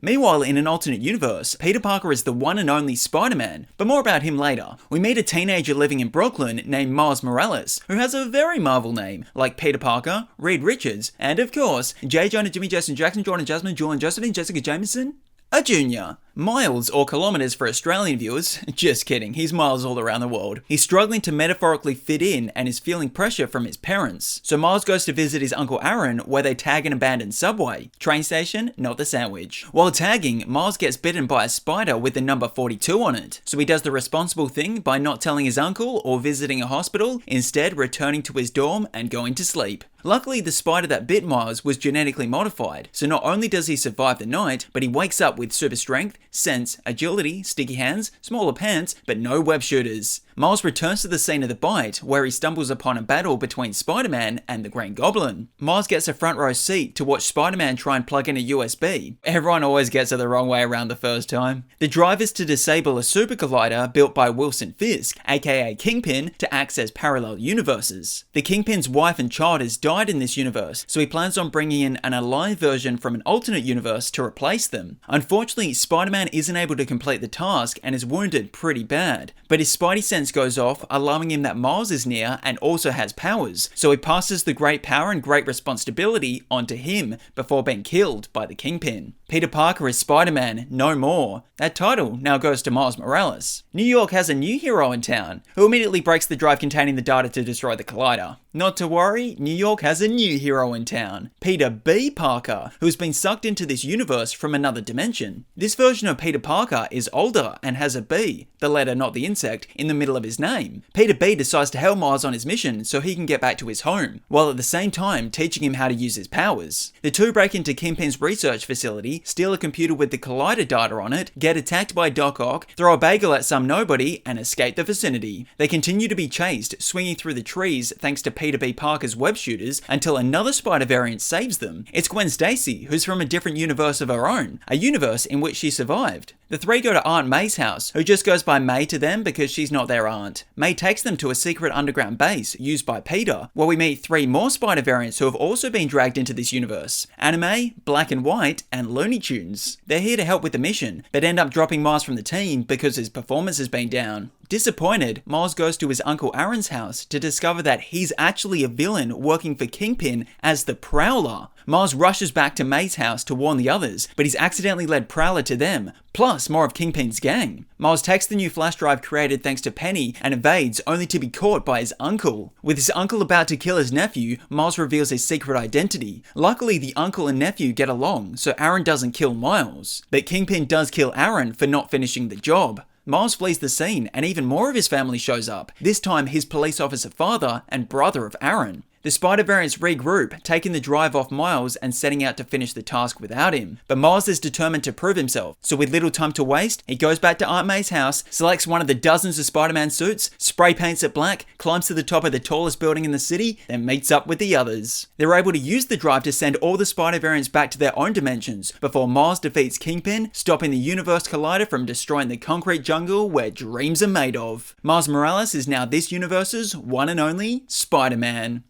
Meanwhile, in an alternate universe, Peter Parker is the one and only Spider-Man, but more about him later. We meet a teenager living in Brooklyn named Miles Morales, who has a very Marvel name, like Peter Parker, Reed Richards, and of course, J. Jonah, Jimmy, Jason, Jackson, Jordan, Jasmine, Julian, Josephine, Jessica Jameson, a junior. Miles, or kilometers for Australian viewers, just kidding, he's miles all around the world. He's struggling to metaphorically fit in and is feeling pressure from his parents. So Miles goes to visit his Uncle Aaron, where they tag an abandoned subway. Train station, not the sandwich. While tagging, Miles gets bitten by a spider with the number 42 on it. So he does the responsible thing by not telling his uncle or visiting a hospital, instead returning to his dorm and going to sleep. Luckily, the spider that bit Miles was genetically modified, so not only does he survive the night, but he wakes up with super strength, sense, agility, sticky hands, smaller pants, but no web shooters. Miles returns to the scene of the bite, where he stumbles upon a battle between Spider-Man and the Green Goblin. Miles gets a front row seat to watch Spider-Man try and plug in a USB. Everyone always gets it the wrong way around the first time. The drive is to disable a super collider built by Wilson Fisk, aka Kingpin, to access parallel universes. The Kingpin's wife and child has died in this universe, so he plans on bringing in an alive version from an alternate universe to replace them. Unfortunately, Spider-Man isn't able to complete the task and is wounded pretty bad, but his Spidey sense goes off, alarming him that Miles is near and also has powers, so he passes the great power and great responsibility onto him before being killed by the Kingpin. Peter Parker is Spider-Man, no more. That title now goes to Miles Morales. New York has a new hero in town, who immediately breaks the drive containing the data to destroy the collider. Not to worry, New York has a new hero in town, Peter B. Parker, who's been sucked into this universe from another dimension. This version of Peter Parker is older and has a B, the letter not the insect, in the middle of his name. Peter B decides to help Miles on his mission so he can get back to his home, while at the same time teaching him how to use his powers. The two break into Kingpin's research facility, steal a computer with the collider data on it, get attacked by Doc Ock, throw a bagel at some nobody, and escape the vicinity. They continue to be chased, swinging through the trees thanks to Peter B. Parker's web shooters, until another spider variant saves them. It's Gwen Stacy, who's from a different universe of her own, a universe in which she survived. The three go to Aunt May's house, who just goes by May to them because she's not their aunt. May takes them to a secret underground base used by Peter, where we meet three more spider variants who have also been dragged into this universe: Anime, Black and White, and Looney Tunes. They're here to help with the mission, but end up dropping Miles from the team because his performance has been down. Disappointed, Miles goes to his Uncle Aaron's house to discover that he's actually a villain working for Kingpin as the Prowler. Miles rushes back to May's house to warn the others, but he's accidentally led Prowler to them, plus more of Kingpin's gang. Miles takes the new flash drive created thanks to Penny and evades, only to be caught by his uncle. With his uncle about to kill his nephew, Miles reveals his secret identity. Luckily, the uncle and nephew get along, so Aaron doesn't kill Miles. But Kingpin does kill Aaron for not finishing the job. Miles flees the scene, and even more of his family shows up, this time his police officer father and brother of Aaron. The spider variants regroup, taking the drive off Miles and setting out to finish the task without him. But Miles is determined to prove himself, so with little time to waste, he goes back to Aunt May's house, selects one of the dozens of Spider-Man suits, spray paints it black, climbs to the top of the tallest building in the city, then meets up with the others. They're able to use the drive to send all the spider variants back to their own dimensions, before Miles defeats Kingpin, stopping the Universe Collider from destroying the concrete jungle where dreams are made of. Miles Morales is now this universe's one and only Spider-Man.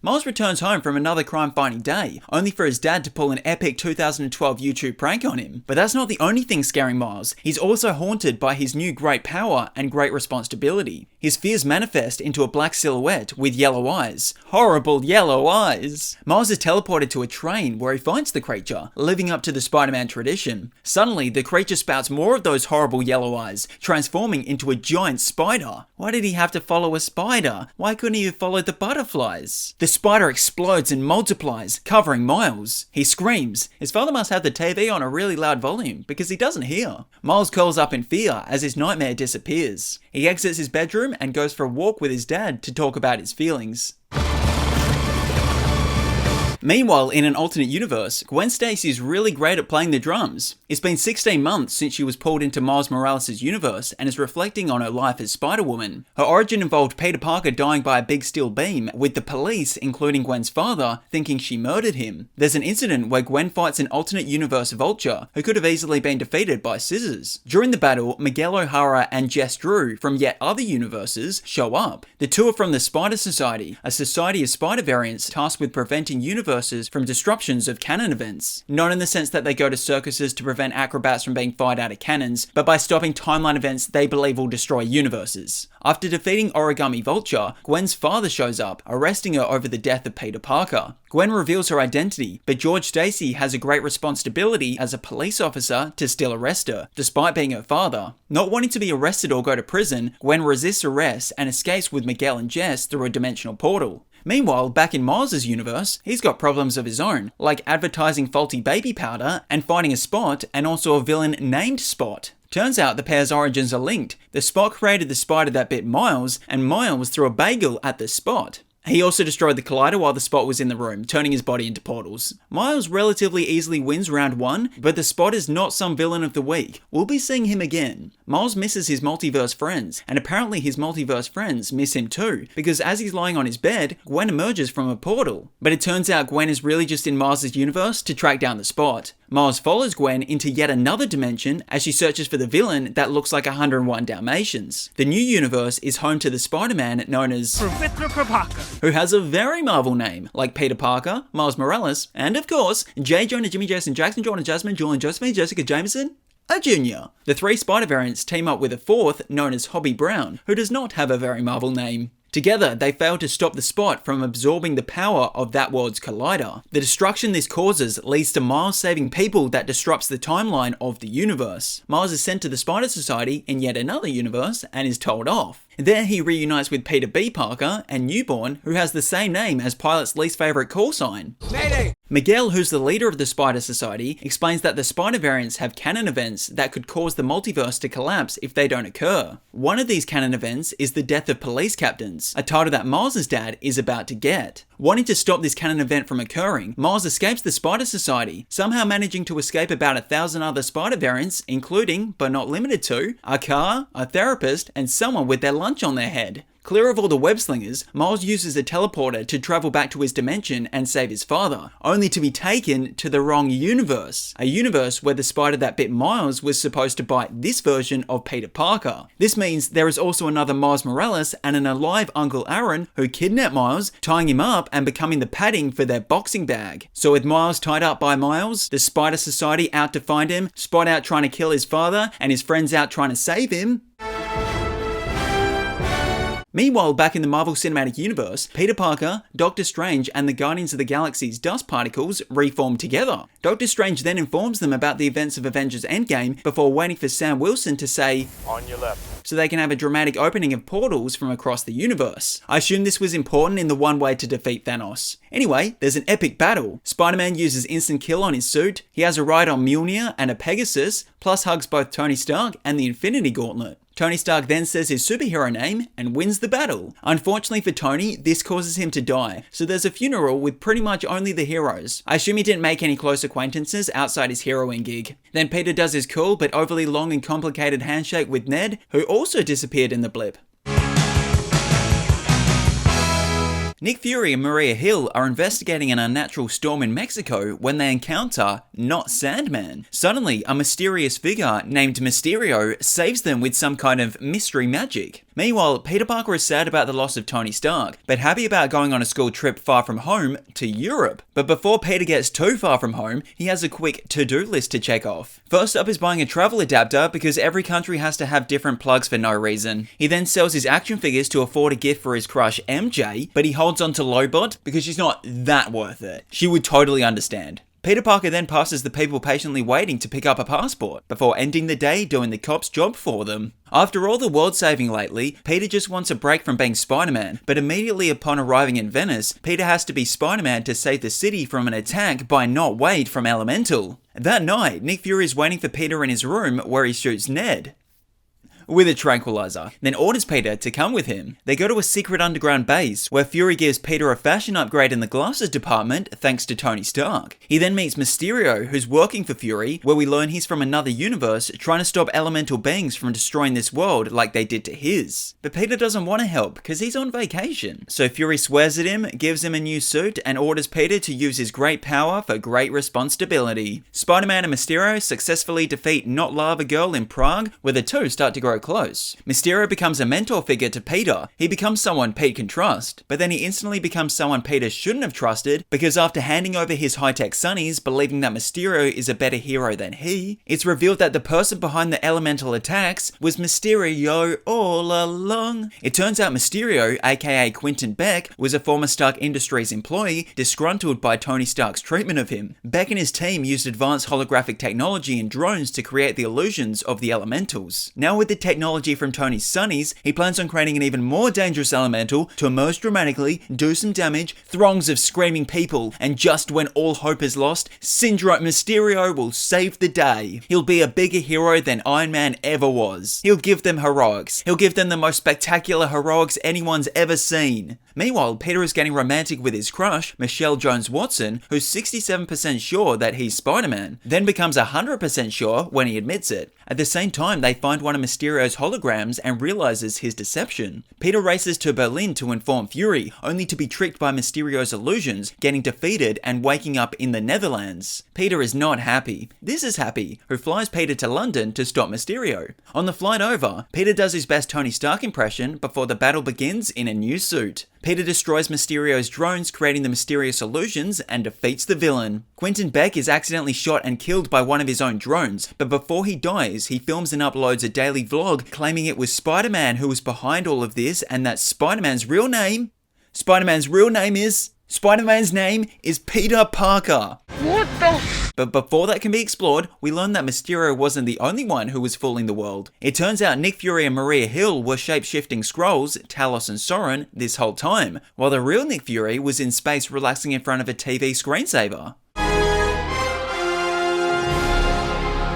Miles returns home from another crime-fighting day, only for his dad to pull an epic 2012 YouTube prank on him. But that's not the only thing scaring Miles. He's also haunted by his new great power and great responsibility. His fears manifest into a black silhouette with yellow eyes. Horrible yellow eyes! Miles is teleported to a train where he finds the creature, living up to the Spider-Man tradition. Suddenly, the creature spouts more of those horrible yellow eyes, transforming into a giant spider. Why did he have to follow a spider? Why couldn't he have followed the butterflies? The spider explodes and multiplies, covering Miles. He screams. His father must have the TV on a really loud volume, because he doesn't hear. Miles curls up in fear as his nightmare disappears. He exits his bedroom and goes for a walk with his dad to talk about his feelings. Meanwhile, in an alternate universe, Gwen Stacy is really great at playing the drums. It's been 16 months since she was pulled into Miles Morales' universe and is reflecting on her life as Spider-Woman. Her origin involved Peter Parker dying by a big steel beam, with the police, including Gwen's father, thinking she murdered him. There's an incident where Gwen fights an alternate universe Vulture, who could have easily been defeated by scissors. During the battle, Miguel O'Hara and Jess Drew from yet other universes show up. The two are from the Spider Society, a society of spider variants tasked with preventing universe universes from disruptions of canon events. Not in the sense that they go to circuses to prevent acrobats from being fired out of cannons, but by stopping timeline events they believe will destroy universes. After defeating Origami Vulture, Gwen's father shows up, arresting her over the death of Peter Parker. Gwen reveals her identity, but George Stacy has a great responsibility as a police officer to still arrest her, despite being her father. Not wanting to be arrested or go to prison, Gwen resists arrest and escapes with Miguel and Jess through a dimensional portal. Meanwhile, back in Miles' universe, he's got problems of his own, like advertising faulty baby powder and finding a Spot, and also a villain named Spot. Turns out the pair's origins are linked. The Spot created the spider that bit Miles, and Miles threw a bagel at the Spot. He also destroyed the Collider while the Spot was in the room, turning his body into portals. Miles relatively easily wins round 1, but the Spot is not some villain of the week. We'll be seeing him again. Miles misses his multiverse friends, and apparently his multiverse friends miss him too, because as he's lying on his bed, Gwen emerges from a portal. But it turns out Gwen is really just in Miles' universe to track down the Spot. Miles follows Gwen into yet another dimension as she searches for the villain that looks like 101 Dalmatians. The new universe is home to the Spider-Man known as who has a very Marvel name, like Peter Parker, Miles Morales, and of course, J. Jonah, Jimmy, Jason, Jackson, Jordan, Jasmine, Julian, Josephine, Jessica Jameson, a junior. The 3 Spider variants team up with a 4th known as Hobby Brown, who does not have a very Marvel name. Together, they fail to stop the Spot from absorbing the power of that world's collider. The destruction this causes leads to Miles saving people that disrupts the timeline of the universe. Miles is sent to the Spider Society in yet another universe and is told off. There he reunites with Peter B. Parker and Newborn, who has the same name as Pilot's least favourite call sign. Mayday! Miguel, who's the leader of the Spider Society, explains that the Spider variants have canon events that could cause the multiverse to collapse if they don't occur. One of these canon events is the death of police captains, a title that Miles' dad is about to get. Wanting to stop this canon event from occurring, Miles escapes the Spider Society, somehow managing to escape about 1,000 other Spider variants, including, but not limited to, a car, a therapist, and someone with their lunch on their head. Clear of all the web slingers, Miles uses a teleporter to travel back to his dimension and save his father, only to be taken to the wrong universe. A universe where the spider that bit Miles was supposed to bite this version of Peter Parker. This means there is also another Miles Morales and an alive Uncle Aaron who kidnapped Miles, tying him up and becoming the padding for their boxing bag. So with Miles tied up by Miles, the Spider Society out to find him, Spot out trying to kill his father, and his friends out trying to save him. Meanwhile, back in the Marvel Cinematic Universe, Peter Parker, Doctor Strange, and the Guardians of the Galaxy's dust particles reform together. Doctor Strange then informs them about the events of Avengers Endgame before waiting for Sam Wilson to say, "On your left," so they can have a dramatic opening of portals from across the universe. I assume this was important in the one way to defeat Thanos. Anyway, there's an epic battle. Spider-Man uses instant kill on his suit, he has a ride on Mjolnir and a Pegasus, plus hugs both Tony Stark and the Infinity Gauntlet. Tony Stark then says his superhero name and wins the battle. Unfortunately for Tony, this causes him to die, so there's a funeral with pretty much only the heroes. I assume he didn't make any close acquaintances outside his heroing gig. Then Peter does his cool but overly long and complicated handshake with Ned, who also disappeared in the blip. Nick Fury and Maria Hill are investigating an unnatural storm in Mexico when they encounter not Sandman. Suddenly, a mysterious figure named Mysterio saves them with some kind of mystery magic. Meanwhile, Peter Parker is sad about the loss of Tony Stark, but happy about going on a school trip far from home to Europe. But before Peter gets too far from home, he has a quick to-do list to check off. First up is buying a travel adapter because every country has to have different plugs for no reason. He then sells his action figures to afford a gift for his crush MJ, but he holds on to Lobot because she's not that worth it. She would totally understand. Peter Parker then passes the people patiently waiting to pick up a passport, before ending the day doing the cop's job for them. After all the world saving lately, Peter just wants a break from being Spider-Man, but immediately upon arriving in Venice, Peter has to be Spider-Man to save the city from an attack by not Wade from Elemental. That night, Nick Fury is waiting for Peter in his room where he shoots Ned with a tranquilizer, then orders Peter to come with him. They go to a secret underground base, where Fury gives Peter a fashion upgrade in the glasses department thanks to Tony Stark. He then meets Mysterio, who's working for Fury, where we learn he's from another universe trying to stop elemental beings from destroying this world like they did to his. But Peter doesn't want to help, because he's on vacation. So Fury swears at him, gives him a new suit, and orders Peter to use his great power for great responsibility. Spider-Man and Mysterio successfully defeat Not Lava Girl in Prague, where the two start to grow grow close. Mysterio becomes a mentor figure to Peter. He becomes someone Pete can trust, but then he instantly becomes someone Peter shouldn't have trusted because after handing over his high-tech sonnies, believing that Mysterio is a better hero than he, it's revealed that the person behind the elemental attacks was Mysterio all along. It turns out Mysterio, aka Quentin Beck, was a former Stark Industries employee disgruntled by Tony Stark's treatment of him. Beck and his team used advanced holographic technology and drones to create the illusions of the elementals. Now with the technology from Tony's sonnies, he plans on creating an even more dangerous elemental to emerge dramatically, do some damage, throngs of screaming people, and just when all hope is lost, Syndrome Mysterio will save the day. He'll be a bigger hero than Iron Man ever was. He'll give them heroics. He'll give them the most spectacular heroics anyone's ever seen. Meanwhile, Peter is getting romantic with his crush, Michelle Jones Watson, who's 67% sure that he's Spider-Man, then becomes 100% sure when he admits it. At the same time, they find one of Mysterio's holograms and realizes his deception. Peter races to Berlin to inform Fury, only to be tricked by Mysterio's illusions, getting defeated and waking up in the Netherlands. Peter is not happy. This is Happy, who flies Peter to London to stop Mysterio. On the flight over, Peter does his best Tony Stark impression before the battle begins in a new suit. Peter destroys Mysterio's drones, creating the mysterious illusions, and defeats the villain. Quentin Beck is accidentally shot and killed by one of his own drones, but before he dies, he films and uploads a daily vlog claiming it was Spider-Man who was behind all of this and that Spider-Man's name is Peter Parker. What the? But before that can be explored, we learn that Mysterio wasn't the only one who was fooling the world. It turns out Nick Fury and Maria Hill were shape-shifting Skrulls, Talos and Soren, this whole time, while the real Nick Fury was in space relaxing in front of a TV screensaver.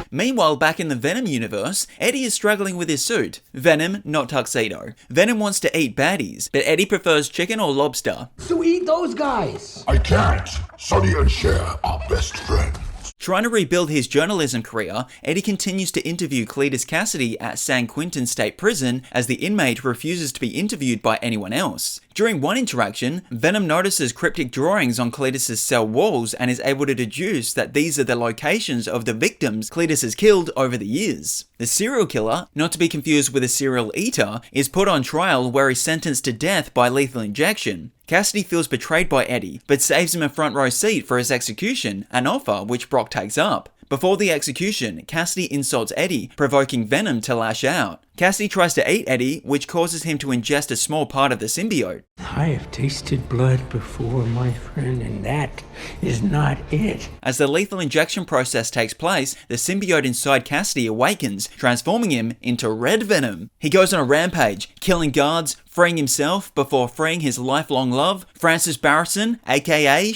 Meanwhile, back in the Venom universe, Eddie is struggling with his suit. Venom, not tuxedo. Venom wants to eat baddies, but Eddie prefers chicken or lobster. So eat those guys. I can't. Sonny and Cher are best friends. Trying to rebuild his journalism career, Eddie continues to interview Cletus Cassidy at San Quentin State Prison as the inmate refuses to be interviewed by anyone else. During one interaction, Venom notices cryptic drawings on Cletus's cell walls and is able to deduce that these are the locations of the victims Cletus has killed over the years. The serial killer, not to be confused with a serial eater, is put on trial where he's sentenced to death by lethal injection. Cassidy feels betrayed by Eddie, but saves him a front row seat for his execution, an offer which Brock takes up. Before the execution, Cassidy insults Eddie, provoking Venom to lash out. Cassidy tries to eat Eddie, which causes him to ingest a small part of the symbiote. I have tasted blood before, my friend, and that is not it. As the lethal injection process takes place, the symbiote inside Cassidy awakens, transforming him into Red Venom. He goes on a rampage, killing guards, freeing himself before freeing his lifelong love, Francis Barrison, aka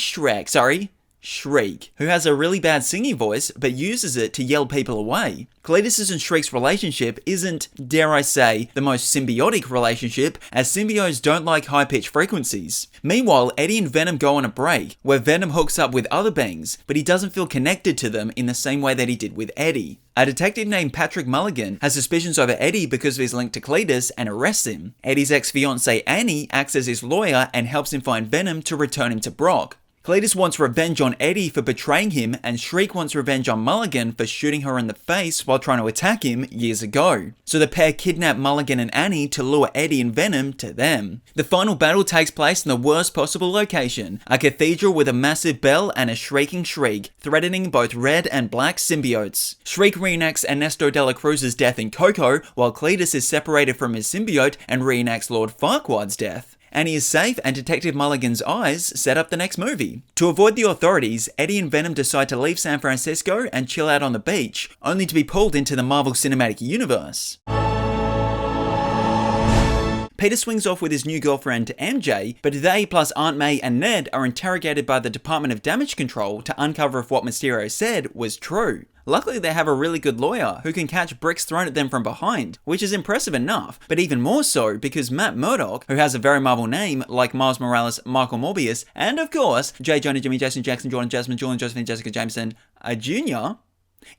Shriek, who has a really bad singing voice but uses it to yell people away. Cletus's and Shriek's relationship isn't, dare I say, the most symbiotic relationship, as symbiotes don't like high-pitched frequencies. Meanwhile, Eddie and Venom go on a break, where Venom hooks up with other beings, but he doesn't feel connected to them in the same way that he did with Eddie. A detective named Patrick Mulligan has suspicions over Eddie because of his link to Cletus and arrests him. Eddie's ex-fiancée Annie acts as his lawyer and helps him find Venom to return him to Brock. Cletus wants revenge on Eddie for betraying him, and Shriek wants revenge on Mulligan for shooting her in the face while trying to attack him years ago. So the pair kidnap Mulligan and Annie to lure Eddie and Venom to them. The final battle takes place in the worst possible location, a cathedral with a massive bell and a shrieking Shriek, threatening both red and black symbiotes. Shriek reenacts Ernesto de la Cruz's death in Coco, while Cletus is separated from his symbiote and reenacts Lord Farquaad's death. Annie is safe, and Detective Mulligan's eyes set up the next movie. To avoid the authorities, Eddie and Venom decide to leave San Francisco and chill out on the beach, only to be pulled into the Marvel Cinematic Universe. Peter swings off with his new girlfriend MJ, but they plus Aunt May and Ned are interrogated by the Department of Damage Control to uncover if what Mysterio said was true. Luckily, they have a really good lawyer who can catch bricks thrown at them from behind, which is impressive enough, but even more so because Matt Murdock, who has a very Marvel name like Miles Morales, Michael Morbius, and of course, J. Jonah, Jimmy, Jason, Jackson, Jordan, Jasmine, Julian, Josephine, Jessica Jameson, Jr.,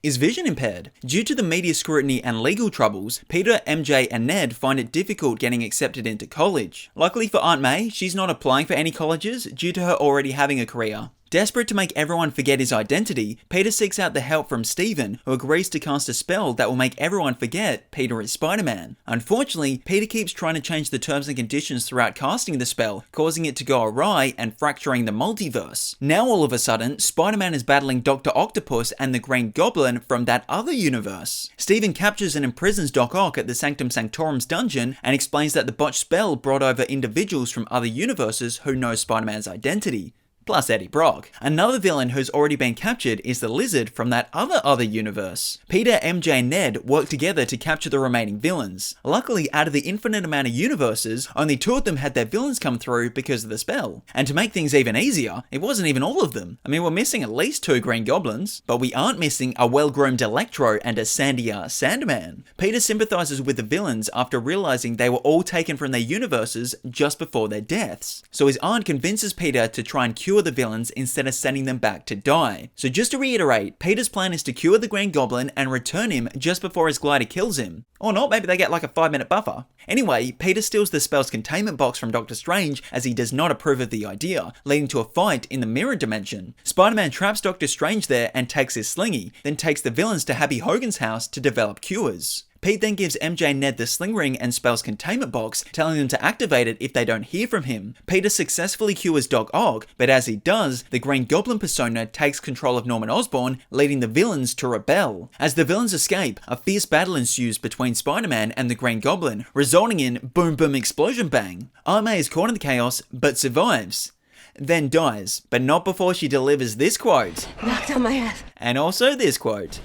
is vision impaired. Due to the media scrutiny and legal troubles, Peter, MJ, and Ned find it difficult getting accepted into college. Luckily for Aunt May, she's not applying for any colleges due to her already having a career. Desperate to make everyone forget his identity, Peter seeks out the help from Steven, who agrees to cast a spell that will make everyone forget Peter is Spider-Man. Unfortunately, Peter keeps trying to change the terms and conditions throughout casting the spell, causing it to go awry and fracturing the multiverse. Now all of a sudden, Spider-Man is battling Dr. Octopus and the Green Goblin from that other universe. Steven captures and imprisons Doc Ock at the Sanctum Sanctorum's dungeon and explains that the botched spell brought over individuals from other universes who know Spider-Man's identity. Plus Eddie Brock. Another villain who's already been captured is the Lizard from that other universe. Peter, MJ, and Ned work together to capture the remaining villains. Luckily, out of the infinite amount of universes, only 2 of them had their villains come through because of the spell. And to make things even easier, it wasn't even all of them. I mean, we're missing at least 2 Green Goblins, but we aren't missing a well-groomed Electro and a sandier Sandman. Peter sympathizes with the villains after realizing they were all taken from their universes just before their deaths. So his aunt convinces Peter to try and cure the villains instead of sending them back to die. So just to reiterate, Peter's plan is to cure the Green Goblin and return him just before his glider kills him. Or not, maybe they get like a 5-minute buffer. Anyway, Peter steals the spell's containment box from Doctor Strange as he does not approve of the idea, leading to a fight in the mirror dimension. Spider-Man traps Doctor Strange there and takes his slingy, then takes the villains to Happy Hogan's house to develop cures. Pete then gives MJ and Ned the sling ring and spell's containment box, telling them to activate it if they don't hear from him. Peter successfully cures Doc Ock, but as he does, the Green Goblin persona takes control of Norman Osborn, leading the villains to rebel. As the villains escape, a fierce battle ensues between Spider-Man and the Green Goblin, resulting in boom boom explosion bang. Aunt May is caught in the chaos, but survives. Then dies, but not before she delivers this quote. Knocked on my head. And also this quote.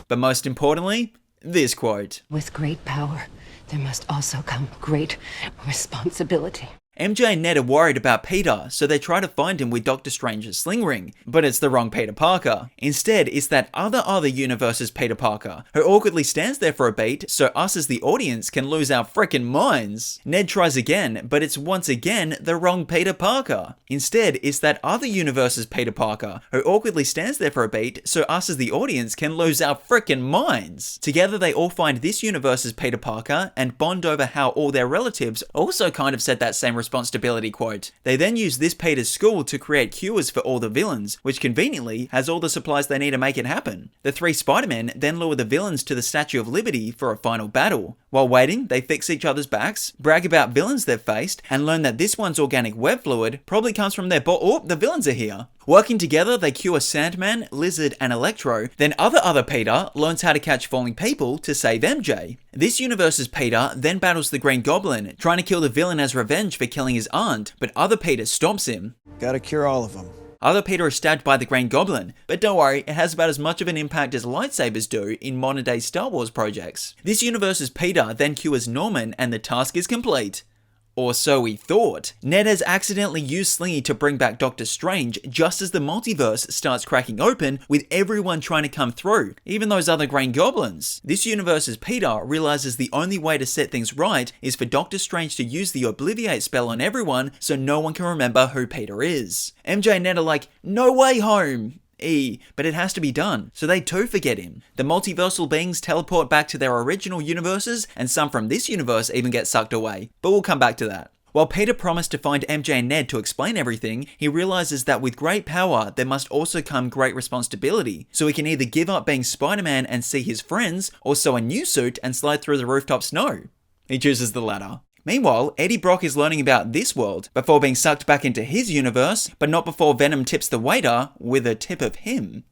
But most importantly, this quote. With great power, there must also come great responsibility. MJ and Ned are worried about Peter, so they try to find him with Doctor Strange's sling ring, but it's the wrong Peter Parker. Instead, it's that other universe's Peter Parker, who awkwardly stands there for a beat, so us as the audience can lose our frickin' minds. Ned tries again, but it's once again the wrong Peter Parker. Instead, it's that other universe's Peter Parker, who awkwardly stands there for a beat, so us as the audience can lose our frickin' minds. Together, they all find this universe's Peter Parker and bond over how all their relatives also kind of said that same responsibility quote. They then use this Peter's school to create cures for all the villains, which conveniently has all the supplies they need to make it happen. The 3 Spider-Men then lure the villains to the Statue of Liberty for a final battle. While waiting, they fix each other's backs, brag about villains they've faced, and learn that this one's organic web fluid probably comes from their oh, the villains are here. Working together, they cure Sandman, Lizard, and Electro, then other Peter learns how to catch falling people to save MJ. This universe's Peter then battles the Green Goblin, trying to kill the villain as revenge for killing his aunt, but other Peter stops him. Gotta cure all of them. Other Peter is stabbed by the Green Goblin, but don't worry, it has about as much of an impact as lightsabers do in modern day Star Wars projects. This universe's Peter then cures Norman and the task is complete. Or so we thought. Ned has accidentally used Slingy to bring back Doctor Strange just as the multiverse starts cracking open with everyone trying to come through, even those other Green Goblins. This universe's Peter realizes the only way to set things right is for Doctor Strange to use the Obliviate spell on everyone so no one can remember who Peter is. MJ and Ned are like, no way home! But it has to be done, so they too forget him. The multiversal beings teleport back to their original universes, and some from this universe even get sucked away, but we'll come back to that. While Peter promised to find MJ and Ned to explain everything, he realizes that with great power, there must also come great responsibility, so he can either give up being Spider-Man and see his friends, or sew a new suit and slide through the rooftop snow. He chooses the latter. Meanwhile, Eddie Brock is learning about this world before being sucked back into his universe, but not before Venom tips the waiter with a tip of him.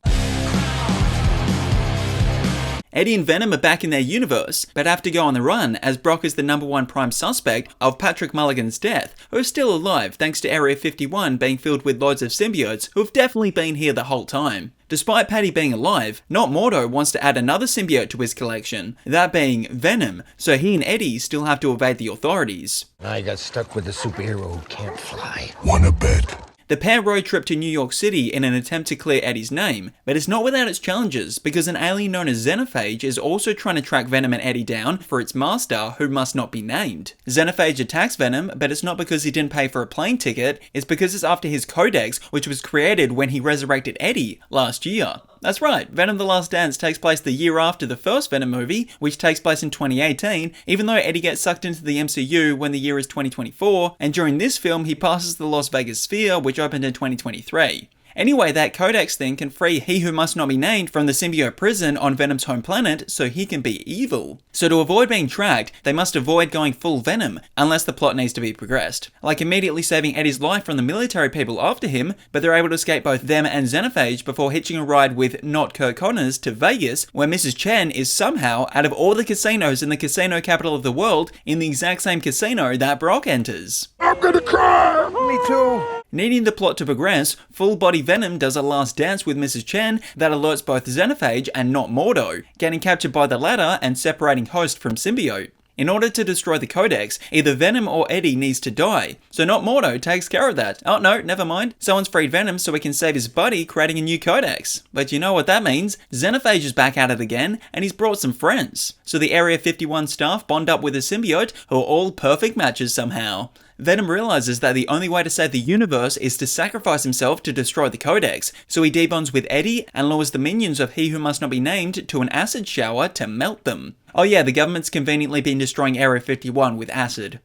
Eddie and Venom are back in their universe, but have to go on the run as Brock is the #1 prime suspect of Patrick Mulligan's death, who is still alive thanks to Area 51 being filled with loads of symbiotes who have definitely been here the whole time. Despite Patty being alive, Not Mordo wants to add another symbiote to his collection, that being Venom, so he and Eddie still have to evade the authorities. I got stuck with a superhero who can't fly. Wanna bet? The pair road trip to New York City in an attempt to clear Eddie's name, but it's not without its challenges because an alien known as Xenophage is also trying to track Venom and Eddie down for its master who must not be named. Xenophage attacks Venom, but it's not because he didn't pay for a plane ticket, it's because it's after his codex, which was created when he resurrected Eddie last year. That's right, Venom the Last Dance takes place the year after the first Venom movie, which takes place in 2018, even though Eddie gets sucked into the MCU when the year is 2024, and during this film he passes the Las Vegas Sphere, which opened in 2023. Anyway, that Codex thing can free He Who Must Not Be Named from the symbiote prison on Venom's home planet so he can be evil. So to avoid being tracked, they must avoid going full Venom, unless the plot needs to be progressed. Like immediately saving Eddie's life from the military people after him, but they're able to escape both them and Xenophage before hitching a ride with not Kirk Connors to Vegas, where Mrs. Chen is somehow, out of all the casinos in the casino capital of the world, in the exact same casino that Brock enters. I'm gonna cry! Me too! Needing the plot to progress, full-body Venom does a last dance with Mrs. Chen that alerts both Xenophage and not Mordo, getting captured by the latter and separating host from symbiote. In order to destroy the Codex, either Venom or Eddie needs to die, so not Mordo takes care of that. Oh no, never mind. Someone's freed Venom so he can save his buddy, creating a new Codex. But you know what that means? Xenophage is back at it again, and he's brought some friends. So the Area 51 staff bond up with a symbiote who are all perfect matches somehow. Venom realizes that the only way to save the universe is to sacrifice himself to destroy the Codex, so he debonds with Eddie and lures the minions of He Who Must Not Be Named to an acid shower to melt them. Oh yeah, the government's conveniently been destroying Area 51 with acid.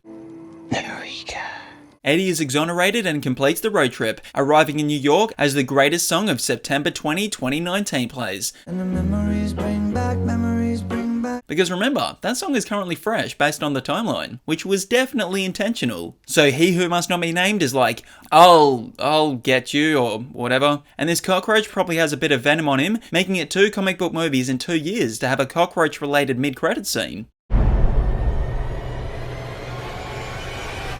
Eureka. Eddie is exonerated and completes the road trip, arriving in New York as the greatest song of September 2019 plays. And the memories bring back. Because remember, that song is currently fresh based on the timeline, which was definitely intentional. So He Who Must Not Be Named is like, I'll get you, or whatever. And this cockroach probably has a bit of Venom on him, making it 2 comic book movies in 2 years to have a cockroach-related mid-credit scene.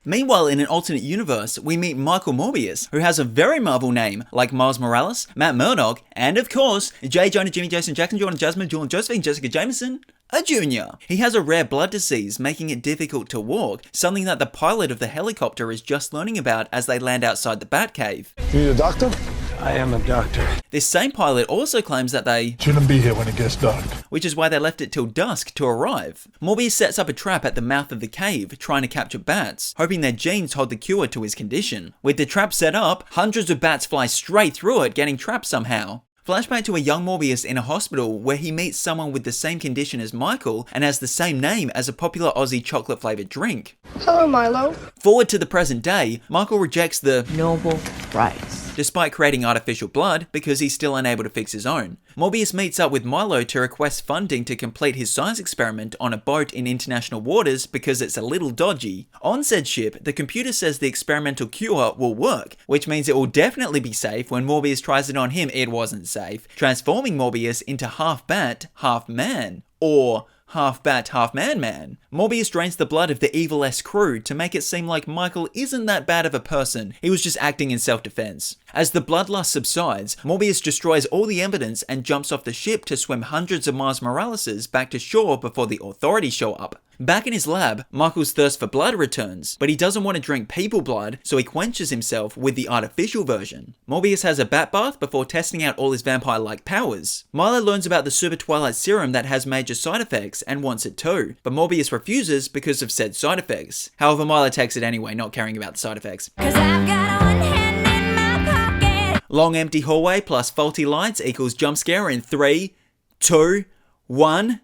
Meanwhile, in an alternate universe, we meet Michael Morbius, who has a very Marvel name, like Miles Morales, Matt Murdock, and of course, J. Jonah, Jimmy, Jason, Jackson, Jordan, Jasmine, Julian, Josephine, Jessica Jameson, a junior. He has a rare blood disease, making it difficult to walk, something that the pilot of the helicopter is just learning about as they land outside the Batcave. You need a doctor? I am a doctor. This same pilot also claims that they Shouldn't be here when it gets dark. which is why they left it till dusk to arrive. Morbius sets up a trap at the mouth of the cave, trying to capture bats, hoping their genes hold the cure to his condition. With the trap set up, hundreds of bats fly straight through it, getting trapped somehow. Flashback to a young Morbius in a hospital where he meets someone with the same condition as Michael and has the same name as a popular Aussie chocolate flavoured drink. Hello, Milo. Forward to the present day, Michael rejects the Nobel Prize. despite creating artificial blood because he's still unable to fix his own. Morbius meets up with Milo to request funding to complete his science experiment on a boat in international waters because it's a little dodgy. On said ship, the computer says the experimental cure will work, which means it will definitely be safe when Morbius tries it on him. It wasn't safe, transforming Morbius into half bat, half man, or half bat, half man. Morbius drains the blood of the evil S crew to make it seem like Michael isn't that bad of a person, he was just acting in self-defense. As the bloodlust subsides, Morbius destroys all the evidence and jumps off the ship to swim hundreds of Miles Moraleses back to shore before the authorities show up. Back in his lab, Michael's thirst for blood returns, but he doesn't want to drink people blood, so he quenches himself with the artificial version. Morbius has a bat bath before testing out all his vampire-like powers. Milo learns about the Super Twilight Serum that has major side effects and wants it too, but Morbius refuses because of said side effects. However, Milo takes it anyway, not caring about the side effects. 'Cause I've got one hand in my pocket. Long empty hallway plus faulty lights equals jump scare in 3, 2, 1...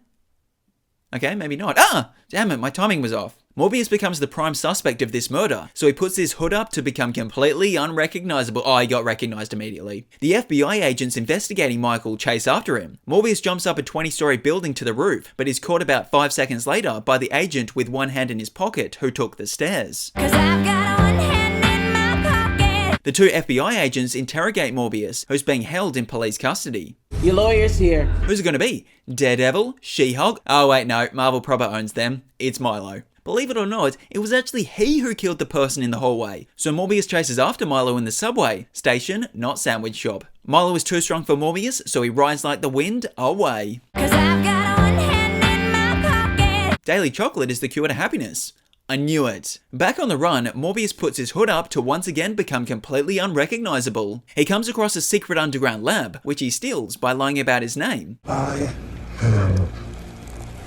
Okay, maybe not. Damn it, my timing was off. Morbius becomes the prime suspect of this murder, so he puts his hood up to become completely unrecognizable. Oh, he got recognized immediately. The FBI agents investigating Michael chase after him. Morbius jumps up a 20-story building to the roof, but is caught about 5 seconds later by the agent with one hand in his pocket who took the stairs. 'Cause I've got one hand in my pocket. The 2 FBI agents interrogate Morbius, who's being held in police custody. Your lawyer's here. Who's it going to be? Daredevil? She-Hulk? Oh wait, no, Marvel proper owns them. It's Milo. Believe it or not, it was actually he who killed the person in the hallway. So Morbius chases after Milo in the subway. Station, not sandwich shop. Milo is too strong for Morbius, so he rides like the wind away. 'Cause I've got one hand in my pocket. Daily chocolate is the cure to happiness. I knew it. Back on the run, Morbius puts his hood up to once again become completely unrecognizable. He comes across a secret underground lab, which he steals by lying about his name. I am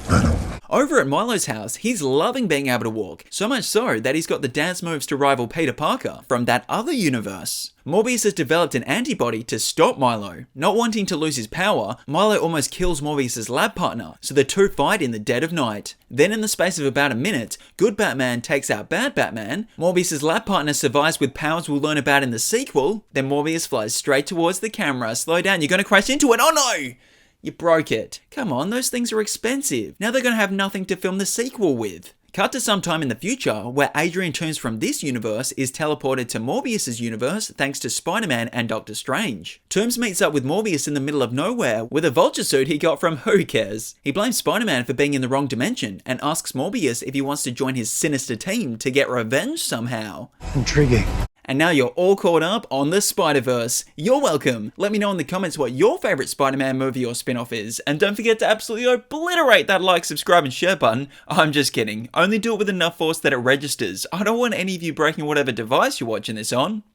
Venom. Over at Milo's house, he's loving being able to walk, so much so that he's got the dance moves to rival Peter Parker from that other universe. Morbius has developed an antibody to stop Milo. Not wanting to lose his power, Milo almost kills Morbius' lab partner, so the two fight in the dead of night. Then in the space of about a minute, good Batman takes out bad Batman, Morbius' lab partner survives with powers we'll learn about in the sequel, then Morbius flies straight towards the camera. Slow down, you're gonna crash into it, oh no! You broke it. Come on, those things are expensive. Now they're gonna have nothing to film the sequel with. Cut to some time in the future, where Adrian Toomes from this universe is teleported to Morbius' universe thanks to Spider-Man and Doctor Strange. Toomes meets up with Morbius in the middle of nowhere with a vulture suit he got from who cares. He blames Spider-Man for being in the wrong dimension and asks Morbius if he wants to join his sinister team to get revenge somehow. Intriguing. And now you're all caught up on the Spider-Verse. You're welcome. Let me know in the comments what your favourite Spider-Man movie or spin-off is. And don't forget to absolutely obliterate that like, subscribe and share button. I'm just kidding. Only do it with enough force that it registers. I don't want any of you breaking whatever device you're watching this on.